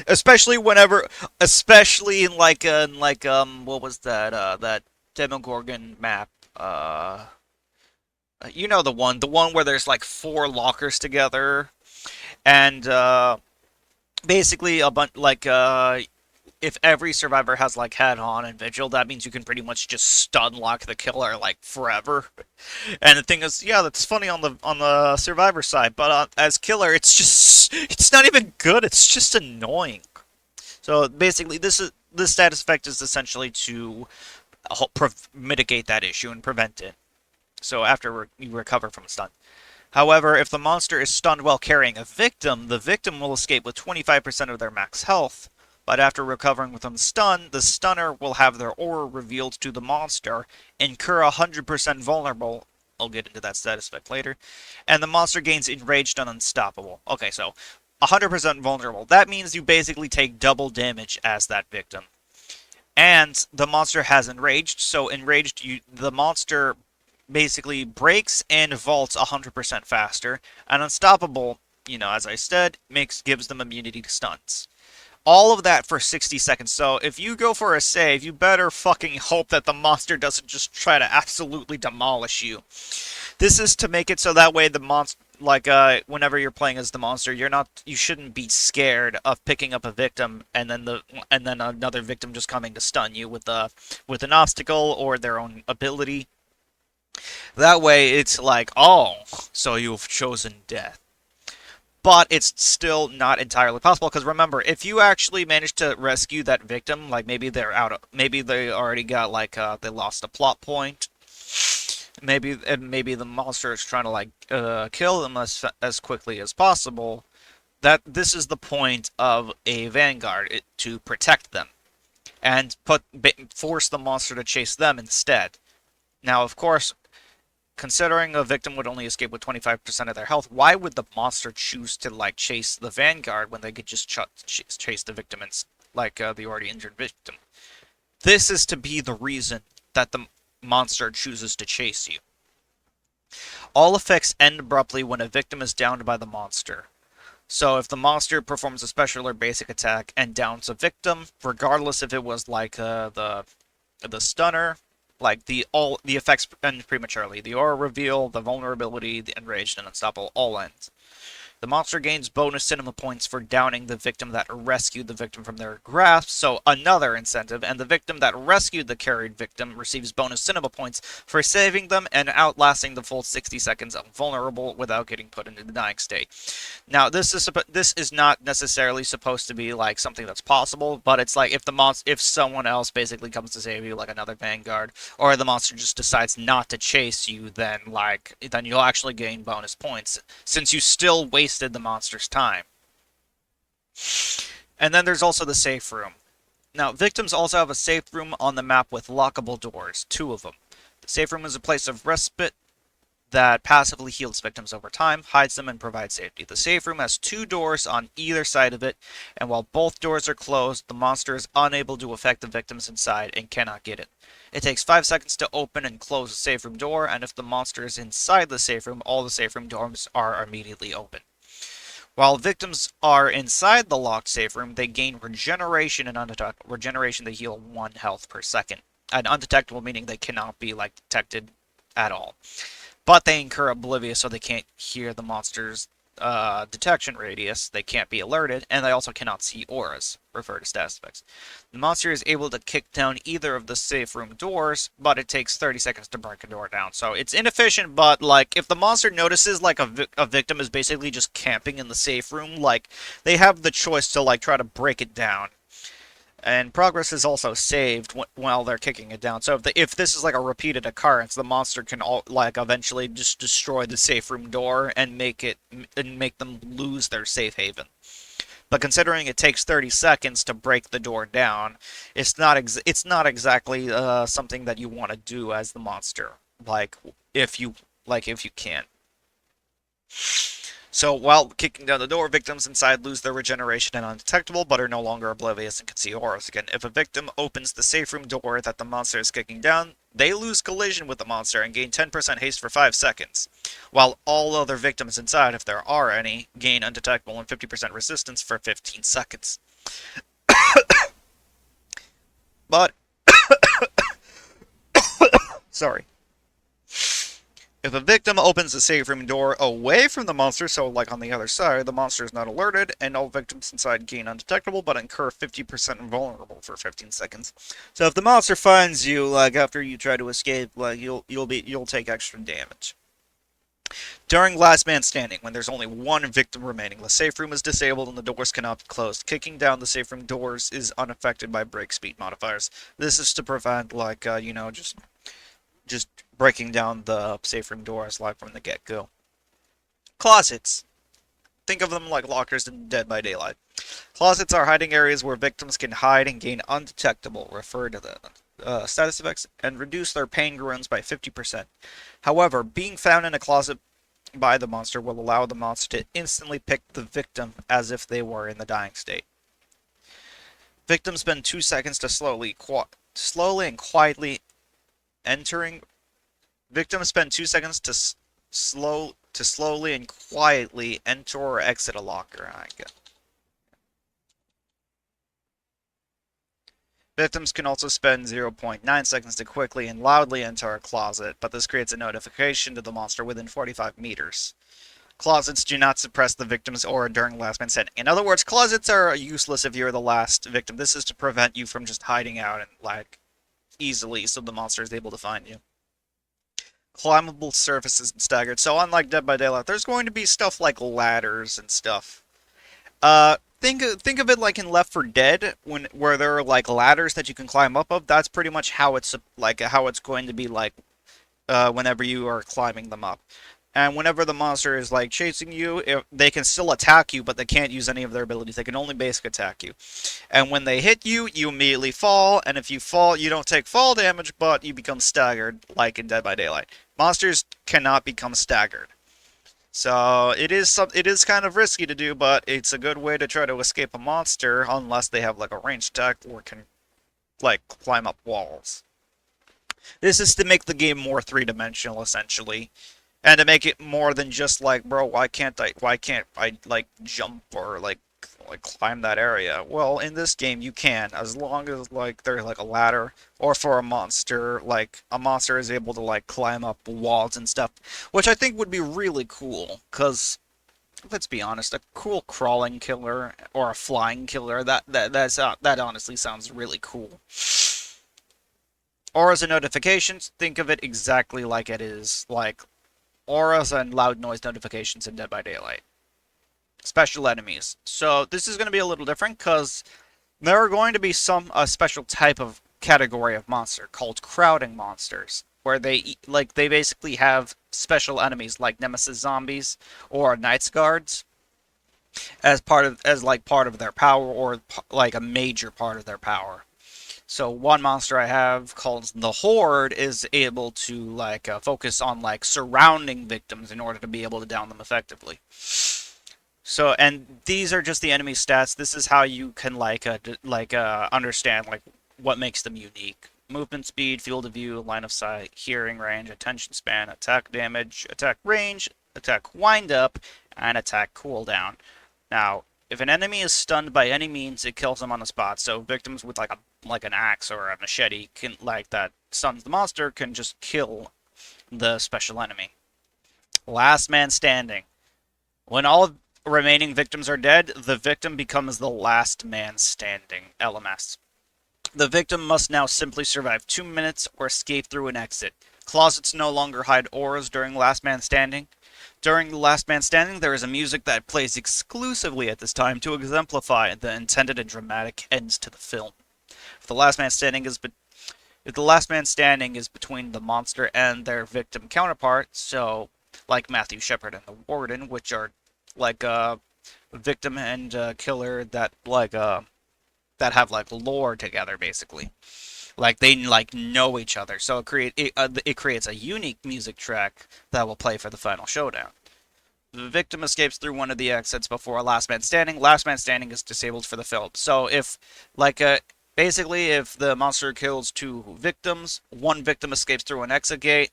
Especially in what was that Demogorgon map? You know the one where there's 4 lockers together, and basically a bunch if every survivor has Head On and Vigil, that means you can pretty much just stun lock the killer forever. And the thing is, yeah, that's funny on the survivor side, but as killer, it's not even good. It's just annoying. So basically, this status effect is essentially to mitigate that issue and prevent it. So after you recover from a stun. However, if the monster is stunned while carrying a victim, the victim will escape with 25% of their max health. But after recovering from stun, the stunner will have their aura revealed to the monster, incur 100% vulnerable. I'll get into that status effect later. And the monster gains enraged and unstoppable. Okay, so 100% vulnerable. That means you basically take double damage as that victim. And the monster has enraged, so enraged, the monster basically breaks and vaults 100% faster. And unstoppable, as I said, gives them immunity to stuns. All of that for 60 seconds. So if you go for a save, you better fucking hope that the monster doesn't just try to absolutely demolish you. This is to make it so that way the monster, like whenever you're playing as the monster, you shouldn't be scared of picking up a victim and then another victim just coming to stun you with an obstacle or their own ability. That way it's like, oh, so you've chosen death. But it's still not entirely possible because remember, if you actually manage to rescue that victim, like maybe they already got they lost a plot point. Maybe the monster is trying to kill them as quickly as possible. That this is the point of a vanguard, to protect them and force the monster to chase them instead. Now, of course, considering a victim would only escape with 25% of their health, why would the monster choose to chase the vanguard when they could just chase the victim and the already injured victim? This is to be the reason that the monster chooses to chase you. All effects end abruptly when a victim is downed by the monster. So if the monster performs a special or basic attack and downs a victim, regardless if it was the stunner, the effects end prematurely. The aura reveal, the vulnerability, the enraged, and unstoppable all ends. The monster gains bonus cinema points for downing the victim that rescued the victim from their grasp, so another incentive, and the victim that rescued the carried victim receives bonus cinema points for saving them and outlasting the full 60 seconds vulnerable without getting put into the dying state. Now, this is not necessarily supposed to be something that's possible, but it's like if someone else basically comes to save you, like another vanguard, or the monster just decides not to chase you, then you'll actually gain bonus points since you still wasted the monster's time. And then there's also the safe room. Now, victims also have a safe room on the map with lockable doors, 2 of them. The safe room is a place of respite that passively heals victims over time, hides them, and provides safety. The safe room has 2 doors on either side of it, and while both doors are closed, the monster is unable to affect the victims inside and cannot get it. It takes 5 seconds to open and close the safe room door, and if the monster is inside the safe room, all the safe room doors are immediately open. While victims are inside the locked safe room, they gain regeneration and undetectable. Regeneration, they heal 1 health per second. And undetectable meaning they cannot be detected at all. But they incur oblivious, so they can't hear the monster's detection radius. They can't be alerted, and they also cannot see auras, refer to status effects. The monster is able to kick down either of the safe room doors, but it takes 30 seconds to break a door down. So it's inefficient, but if the monster notices a victim is basically just camping in the safe room, they have the choice to try to break it down. And progress is also saved while they're kicking it down. So if this is a repeated occurrence, the monster can eventually just destroy the safe room door and make them lose their safe haven. But considering it takes 30 seconds to break the door down, it's not exactly something that you want to do as the monster. If you can. So while kicking down the door, victims inside lose their regeneration and undetectable, but are no longer oblivious and can see auras again. If a victim opens the safe room door that the monster is kicking down, they lose collision with the monster and gain 10% haste for 5 seconds, while all other victims inside, if there are any, gain undetectable and 50% resistance for 15 seconds. But, sorry. If a victim opens the safe room door away from the monster, so on the other side, the monster is not alerted, and all victims inside gain undetectable, but incur 50% vulnerable for 15 seconds. So if the monster finds you, after you try to escape, you'll take extra damage. During Last Man Standing, when there's only one victim remaining, the safe room is disabled and the doors cannot be closed. Kicking down the safe room doors is unaffected by break speed modifiers. This is to prevent, like, just breaking down the safe room doors, like, from the get-go. Closets. Think of them like lockers in Dead by Daylight. Closets are hiding areas where victims can hide and gain undetectable, refer to the status effects, and reduce their pain runes by 50%. However, being found in a closet by the monster will allow the monster to instantly pick the victim as if they were in the dying state. Victims spend 2 seconds to slowly and quietly entering. Victims spend 2 seconds to slowly and quietly enter or exit a locker. I guess. Victims can also spend 0.9 seconds to quickly and loudly enter a closet, but this creates a notification to the monster within 45 meters. Closets do not suppress the victim's aura during last man standing. In other words, closets are useless if you're the last victim. This is to prevent you from just hiding out and, like, easily so the monster is able to find you. Climbable surfaces and staggered. So unlike Dead by Daylight, there's going to be stuff like ladders and stuff. Think of it like in Left 4 Dead, where there are like ladders that you can climb up of. That's pretty much how it's going to be like whenever you are climbing them up. And whenever the monster is like chasing you, they can still attack you, but they can't use any of their abilities. They can only basic attack you. And when they hit you, you immediately fall. And if you fall, you don't take fall damage, but you become staggered, like in Dead by Daylight. Monsters cannot become staggered. So it is kind of risky to do, but it's a good way to try to escape a monster unless they have like a ranged attack or can like climb up walls. This is to make the game more three-dimensional essentially, and to make it more than just like, bro, why can't I like jump or like climb that area? Well, in this game you can, as long as like there's like a ladder, or for a monster, like a monster is able to like climb up walls and stuff, which I think would be really cool. Cause let's be honest, a cool crawling killer or a flying killer, that honestly sounds really cool. Auras and notifications, think of it exactly like it is like auras and loud noise notifications in Dead by Daylight. Special enemies. So this is going to be a little different because there are going to be a special type of category of monster called crowding monsters, where they basically have special enemies like nemesis zombies or knights guards as part of their power, or like a major part of their power. So one monster I have called the Horde is able to like focus on like surrounding victims in order to be able to down them effectively. So, and these are just the enemy stats. This is how you can understand like what makes them unique. Movement speed, field of view, line of sight, hearing range, attention span, attack damage, attack range, attack wind up, and attack cooldown. Now, if an enemy is stunned by any means, it kills them on the spot. So victims with like an axe or a machete can like that stuns the monster can just kill the special enemy. Last man standing. When all remaining victims are dead, the victim becomes the last man standing. LMS. The victim must now simply survive 2 minutes or escape through an exit. Closets no longer hide auras during Last Man Standing. During the Last Man Standing, there is a music that plays exclusively at this time to exemplify the intended and dramatic ends to the film. If the Last Man Standing is if the Last Man Standing is between the monster and their victim counterpart, so like Matthew Shepard and the Warden, which are like a victim and killer that have like lore together basically. Like they like know each other, so it creates a unique music track that will play for the final showdown. The victim escapes through one of the exits before Last Man Standing. Last Man Standing is disabled for the film. So if like basically if the monster kills two victims, one victim escapes through an exit gate.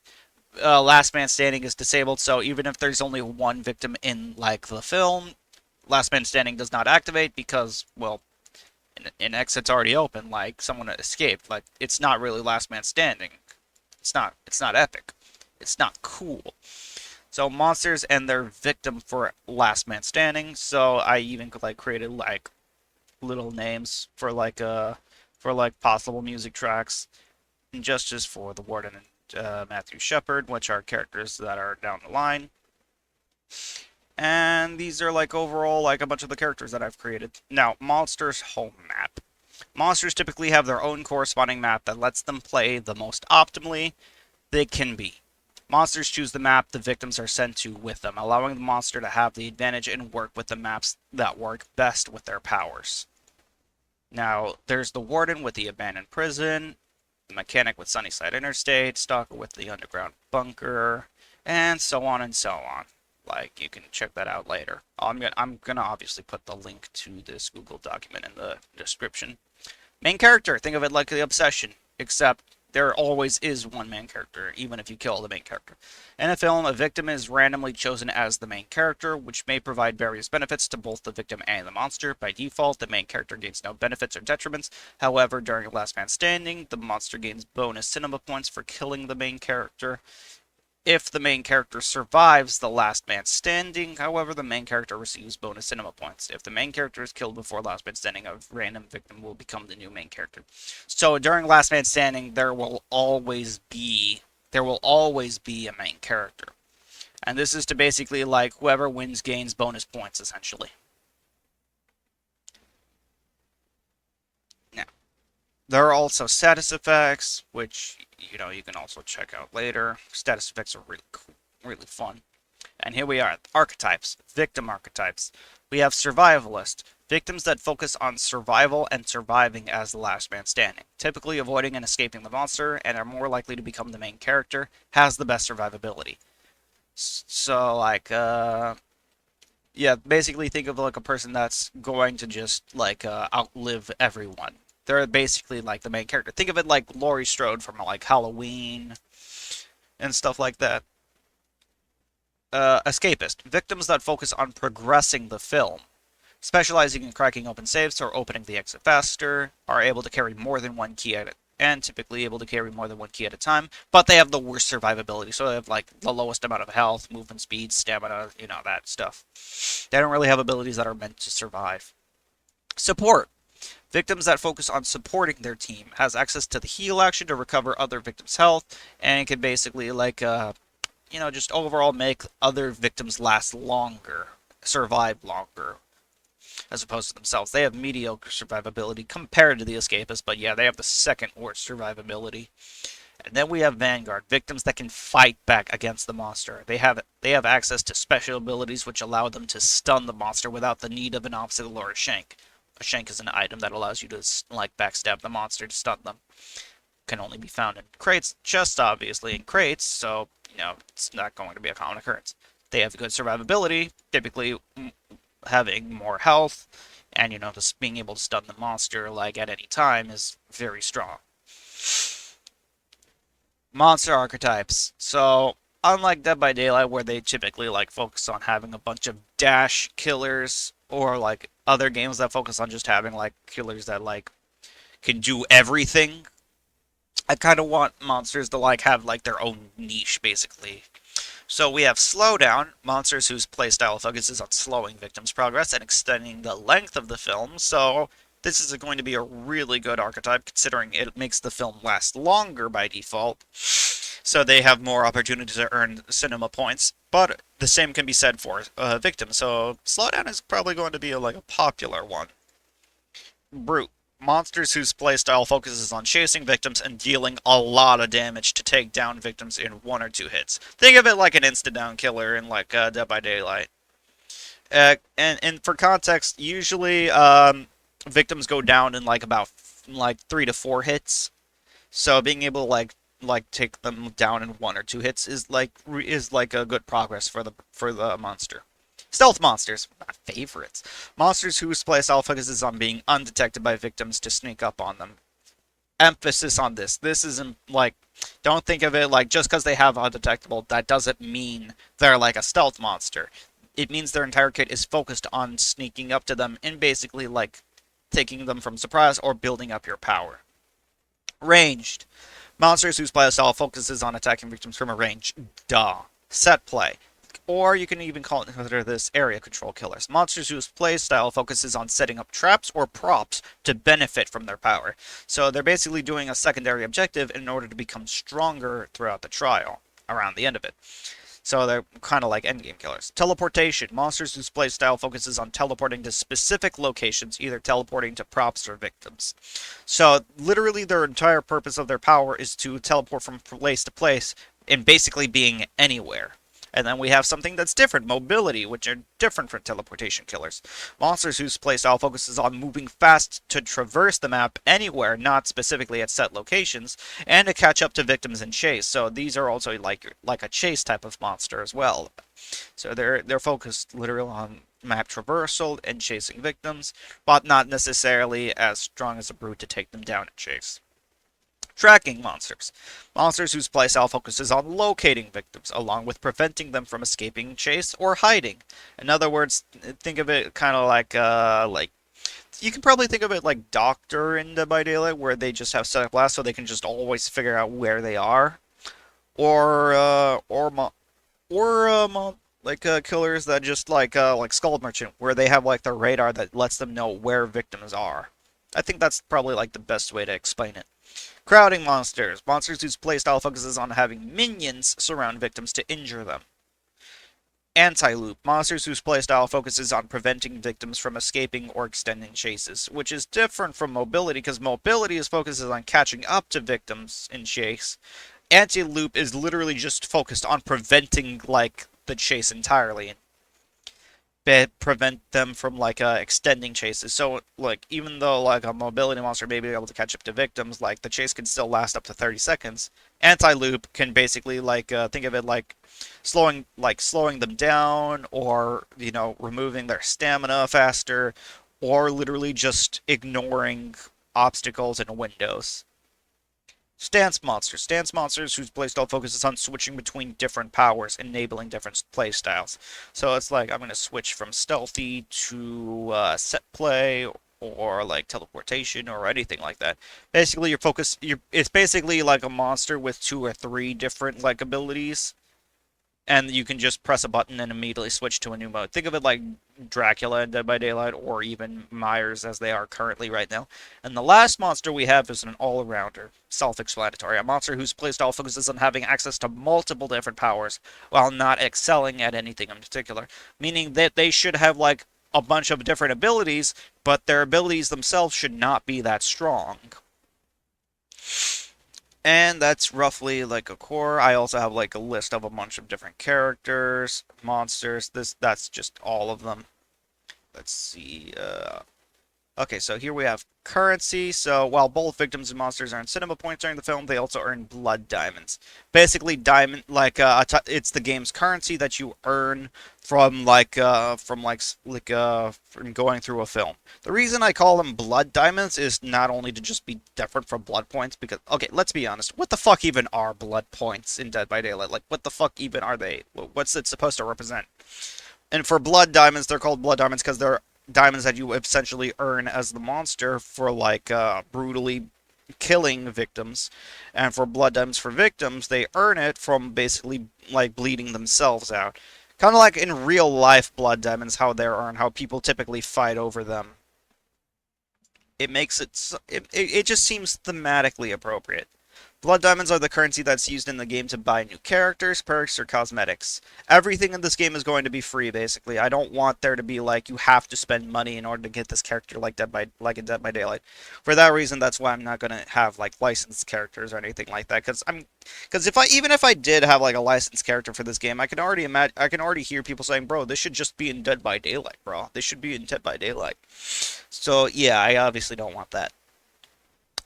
Last Man Standing is disabled. So even if there's only one victim in like the film, Last Man Standing does not activate because, well, an exit's already open. Like someone escaped. Like it's not really Last Man Standing. It's not. It's not epic. It's not cool. So monsters and their victim for Last Man Standing. So I even like created like little names for like possible music tracks. Injustice for the Warden and Matthew Shepard, which are characters that are down the line. And these are like overall like a bunch of the characters that I've created. Now, monsters home map. Monsters typically have their own corresponding map that lets them play the most optimally they can be. Monsters choose the map the victims are sent to with them, allowing the monster to have the advantage and work with the maps that work best with their powers. Now, there's the Warden with the abandoned prison, the Mechanic with Sunnyside Interstate, Stalker with the underground bunker, and so on and so on. Like, you can check that out later. I'm gonna obviously put the link to this Google document in the description. Main character, think of it like the Obsession, except there always is one main character, even if you kill the main character. In a film, a victim is randomly chosen as the main character, which may provide various benefits to both the victim and the monster. By default, the main character gains no benefits or detriments. However, during Last Man Standing, the monster gains bonus cinema points for killing the main character. If the main character survives the last man standing, however, the main character receives bonus cinema points. If the main character is killed before last man standing, a random victim will become the new main character. So during last man standing, there will always be a main character. And this is to basically like whoever wins gains bonus points essentially. Now, there are also status effects, which you can also check out later. Status effects are really cool, really fun. And here we are, archetypes, victim archetypes. We have survivalist, victims that focus on survival and surviving as the last man standing, typically avoiding and escaping the monster, and are more likely to become the main character, has the best survivability. So, like, yeah, basically think of like a person that's going to just like outlive everyone. They're basically like the main character. Think of it like Laurie Strode from like Halloween and stuff like that. Escapist, victims that focus on progressing the film, specializing in cracking open safes or opening the exit faster, are able to carry more than one key at it, and typically able to carry more than one key at a time, but they have the worst survivability, so they have like the lowest amount of health, movement speed, stamina, that stuff. They don't really have abilities that are meant to survive. Support. Victims that focus on supporting their team has access to the heal action to recover other victims' health, and can basically like just overall make other victims last longer, survive longer, as opposed to themselves. They have mediocre survivability compared to the escapists, but yeah, they have the second worst survivability. And then we have Vanguard, victims that can fight back against the monster. They have access to special abilities which allow them to stun the monster without the need of an obstacle or a shank. A shank is an item that allows you to like backstab the monster to stun them. Can only be found in crates, just obviously in crates, so it's not going to be a common occurrence. They have good survivability, typically having more health, and just being able to stun the monster like at any time is very strong. Monster archetypes. So unlike Dead by Daylight, where they typically like focus on having a bunch of dash killers, or like other games that focus on just having like killers that like can do everything, I kind of want monsters to like have like their own niche basically. So we have Slowdown, monsters whose playstyle focuses on slowing victims' progress and extending the length of the film. So this is going to be a really good archetype considering it makes the film last longer by default. So they have more opportunity to earn cinema points. But the same can be said for victims. So Slowdown is probably going to be like a popular one. Brute. Monsters whose playstyle focuses on chasing victims and dealing a lot of damage to take down victims in one or two hits. Think of it like an insta-down killer in like Dead by Daylight. And for context, usually victims go down in like about like 3 to 4 hits. So being able to like take them down in one or two hits is like a good progress for the monster. Stealth monsters, my favorites. Monsters whose playstyle focuses on being undetected by victims to sneak up on them. Emphasis on this. This isn't like, don't think of it like just because they have undetectable, that doesn't mean they're like a stealth monster. It means their entire kit is focused on sneaking up to them and basically like taking them from surprise or building up your power. Ranged. Monsters whose playstyle focuses on attacking victims from a range. Duh. Set play. Or you can even consider this area control killers. Monsters whose playstyle focuses on setting up traps or props to benefit from their power. So they're basically doing a secondary objective in order to become stronger throughout the trial, around the end of it. So they're kind of like endgame killers. Teleportation. Monsters whose playstyle focuses on teleporting to specific locations, either teleporting to props or victims. So literally their entire purpose of their power is to teleport from place to place and basically being anywhere. And then we have something that's different, mobility, which are different from teleportation killers. Monsters whose playstyle focuses on moving fast to traverse the map anywhere, not specifically at set locations, and to catch up to victims in chase. So these are also like a chase type of monster as well. So they're focused literally on map traversal and chasing victims, but not necessarily as strong as a brute to take them down and chase. Tracking monsters. Monsters whose playstyle focuses on locating victims, along with preventing them from escaping chase or hiding. In other words, think of it kind of like you can probably think of it like Doctor in Dead by Daylight, where they just have static blast, so they can just always figure out where they are, or like killers that just like Skull Merchant, where they have like their radar that lets them know where victims are. I think that's probably like the best way to explain it. Crowding monsters. Monsters whose playstyle focuses on having minions surround victims to injure them. Anti-loop. Monsters whose playstyle focuses on preventing victims from escaping or extending chases, which is different from mobility because mobility is focuses on catching up to victims in chase. Anti-loop is literally just focused on preventing like the chase entirely, prevent them from like extending chases. So like even though like a mobility monster may be able to catch up to victims, like the chase can still last up to 30 seconds. Anti-loop can basically think of it like slowing them down, or removing their stamina faster, or literally just ignoring obstacles and windows. Stance monsters. Stance monsters whose playstyle focuses on switching between different powers, enabling different playstyles. So it's like I'm going to switch from stealthy to set play, or like teleportation or anything like that. Basically, it's basically like a monster with two or three different like abilities, and you can just press a button and immediately switch to a new mode. Think of it like Dracula in Dead by Daylight, or even Myers as they are currently right now. And the last monster we have is an all-arounder, self-explanatory, a monster whose playstyle focuses on having access to multiple different powers while not excelling at anything in particular, meaning that they should have like a bunch of different abilities, but their abilities themselves should not be that strong. And that's roughly like a core. I also have like a list of a bunch of different characters, monsters. That's just all of them. Let's see. Okay, so here we have currency. So while both victims and monsters earn cinema points during the film, they also earn blood diamonds. Basically, diamond it's the game's currency that you earn from going through a film. The reason I call them blood diamonds is not only to just be different from blood points, because okay, let's be honest, what the fuck even are blood points in Dead by Daylight? Like, what the fuck even are they? What's it supposed to represent? And for blood diamonds, they're called blood diamonds because they're diamonds that you essentially earn as the monster for brutally killing victims. And for blood diamonds for victims, they earn it from basically like bleeding themselves out. Kind of like in real life blood diamonds, how they're earned, how people typically fight over them. It makes it just seems thematically appropriate. Blood diamonds are the currency that's used in the game to buy new characters, perks, or cosmetics. Everything in this game is going to be free, basically. I don't want there to be like you have to spend money in order to get this character like in Dead by Daylight. For that reason, that's why I'm not gonna have like licensed characters or anything like that. Because if I did have like a licensed character for this game, I can already hear people saying, "Bro, this should just be in Dead by Daylight, bro. This should be in Dead by Daylight." So yeah, I obviously don't want that.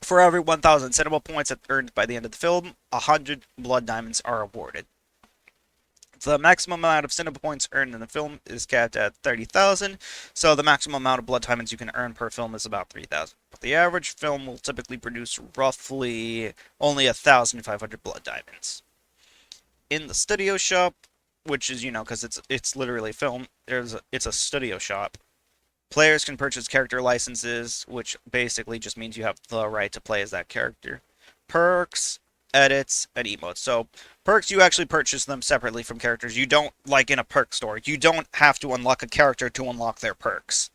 For every 1,000 cinema points earned by the end of the film, 100 blood diamonds are awarded. The maximum amount of cinema points earned in the film is capped at 30,000, so the maximum amount of blood diamonds you can earn per film is about 3,000. But the average film will typically produce roughly only 1,500 blood diamonds. In the studio shop, which is, because it's literally film, it's a studio shop. Players can purchase character licenses, which basically just means you have the right to play as that character. Perks, edits, and emotes. So, perks, you actually purchase them separately from characters. You don't, like in a perk store, you don't have to unlock a character to unlock their perks.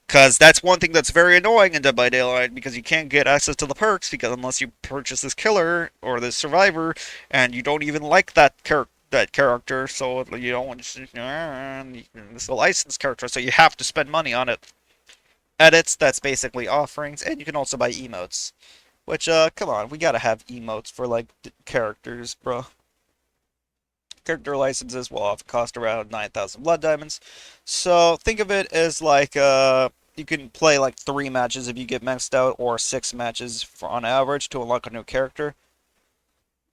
Because that's one thing that's very annoying in Dead by Daylight, because you can't get access to the perks because unless you purchase this killer or this survivor, and you don't even like that character. that character, so you don't want to. It's a licensed character, so you have to spend money on it. Edits, that's basically offerings, and you can also buy emotes. Which, come on, we gotta have emotes for like characters, bro. Character licenses will often cost around 9,000 blood diamonds. So think of it as like you can play like 3 matches if you get maxed out, or 6 matches for, on average to unlock a new character.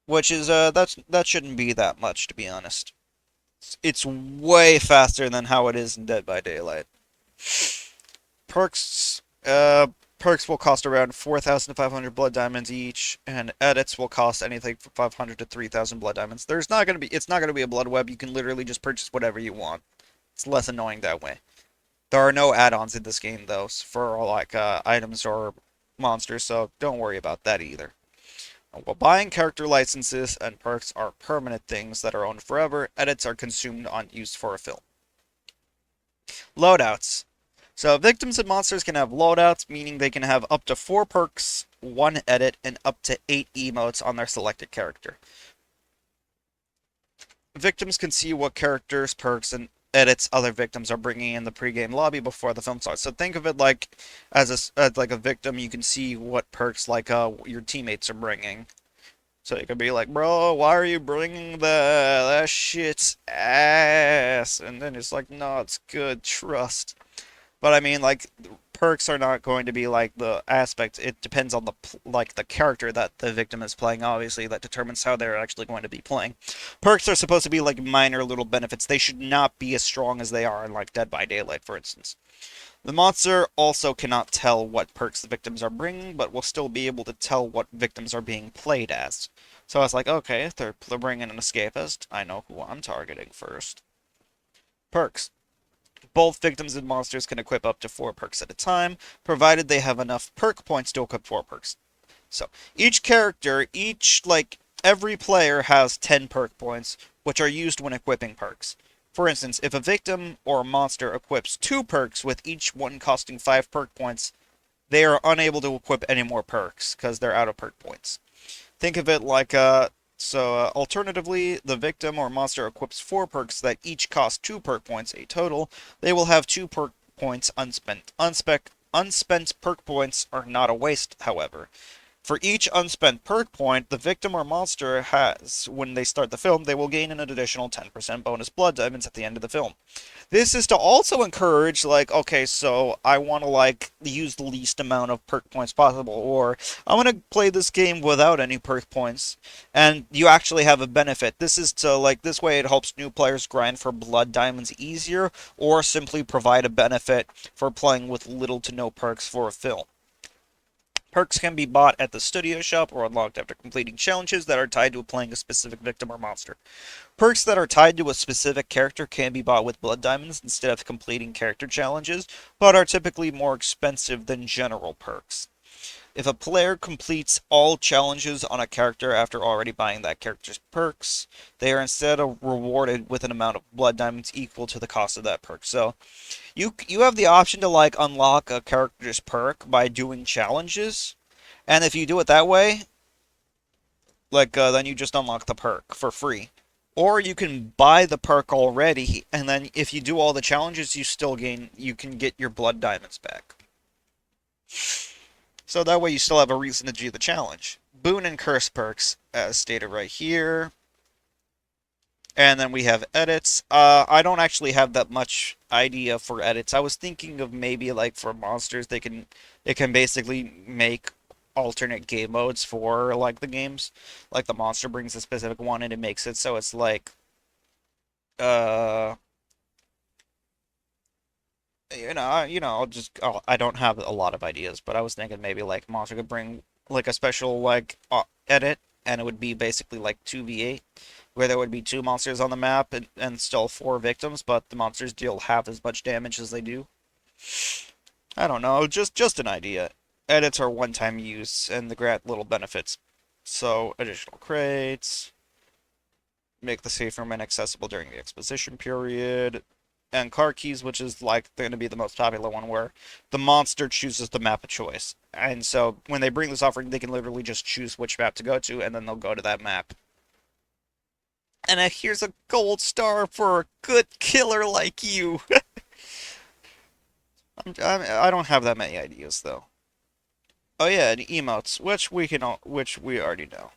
Which is that shouldn't be that much, to be honest. It's way faster than how it is in Dead by Daylight. Perks perks will cost around 4,500 blood diamonds each, and edits will cost anything from 500 to 3,000 blood diamonds. There's not gonna be It's not gonna be a blood web. You can literally just purchase whatever you want. It's less annoying that way. There are no add-ons in this game though for like items or monsters, so don't worry about that either. While buying character licenses and perks are permanent things that are owned forever, edits are consumed on use for a film. Loadouts. So victims and monsters can have loadouts, meaning they can have up to 4 perks, 1 edit, and up to 8 emotes on their selected character. Victims can see what characters, perks, and edits other victims are bringing in the pregame lobby before the film starts. So think of it like as like a victim, you can see what perks like your teammates are bringing. So you could be like, bro, why are you bringing that shit's ass? And then it's like, no, it's good, trust. But I mean, like, perks are not going to be like the aspect. It depends on the like the character that the victim is playing. Obviously, that determines how they're actually going to be playing. Perks are supposed to be like minor little benefits. They should not be as strong as they are in like Dead by Daylight, for instance. The monster also cannot tell what perks the victims are bringing, but will still be able to tell what victims are being played as. So I was like, okay, if they're bringing an escapist, I know who I'm targeting first. Perks. Both victims and monsters can equip up to 4 perks at a time, provided they have enough perk points to equip 4 perks. So each character, every player has 10 perk points, which are used when equipping perks. For instance, if a victim or monster equips 2 perks with each one costing 5 perk points, they are unable to equip any more perks because they're out of perk points. Think of it like alternatively, the victim or monster equips 4 perks that each cost 2 perk points a total. They will have 2 perk points unspent. Unspent perk points are not a waste, however. For each unspent perk point the victim or monster has when they start the film, they will gain an additional 10% bonus blood diamonds at the end of the film. This is to also encourage, like, okay, so I want to, like, use the least amount of perk points possible, or I want to play this game without any perk points, and you actually have a benefit. This is to, like, this way it helps new players grind for blood diamonds easier, or simply provide a benefit for playing with little to no perks for a film. Perks can be bought at the studio shop or unlocked after completing challenges that are tied to playing a specific victim or monster. Perks that are tied to a specific character can be bought with blood diamonds instead of completing character challenges, but are typically more expensive than general perks. If a player completes all challenges on a character after already buying that character's perks, they are instead rewarded with an amount of blood diamonds equal to the cost of that perk. So you have the option to like unlock a character's perk by doing challenges, and if you do it that way, like then you just unlock the perk for free. Or you can buy the perk already, and then if you do all the challenges, you can get your blood diamonds back. So that way you still have a reason to do the challenge. Boon and curse perks, as stated right here. And then we have edits. I don't actually have that much idea for edits. I was thinking of maybe like for monsters, it can basically make alternate game modes for like the games. Like the monster brings a specific one and it makes it so it's like uh I don't have a lot of ideas, but I was thinking maybe like monster could bring like a special like edit, and it would be basically like 2v8, where there would be 2 monsters on the map and still 4 victims, but the monsters deal half as much damage as they do. I don't know, just an idea. Edits are one-time use, and they grant little benefits. So additional crates, make the safe room inaccessible during the exposition period, and car keys, which is like going to be the most popular one, where the monster chooses the map of choice. And so when they bring this offering, they can literally just choose which map to go to, and then they'll go to that map. And here's a gold star for a good killer like you. I don't have that many ideas though. Oh yeah, and emotes, which we already know.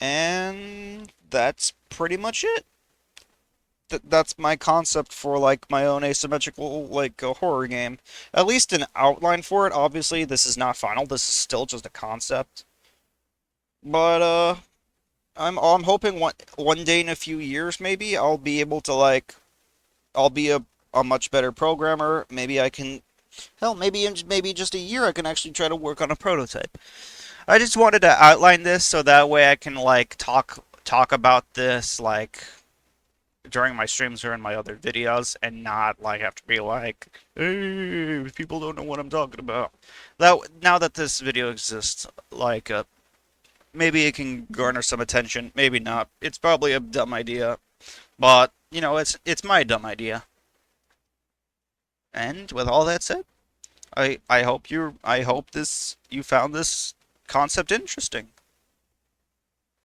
And that's pretty much it. That's my concept for like my own asymmetrical like a horror game. At least an outline for it. Obviously, this is not final. This is still just a concept. But I'm hoping one day in a few years maybe I'll be able to like I'll be a much better programmer. Maybe I can hell maybe just a year I can actually try to work on a prototype. I just wanted to outline this so that way I can like talk about this like during my streams or in my other videos and not like have to be like, hey, people don't know what I'm talking about. That now that this video exists, like maybe it can garner some attention, maybe not. It's probably a dumb idea, but you know, it's my dumb idea. And with all that said, I hope you found this concept interesting.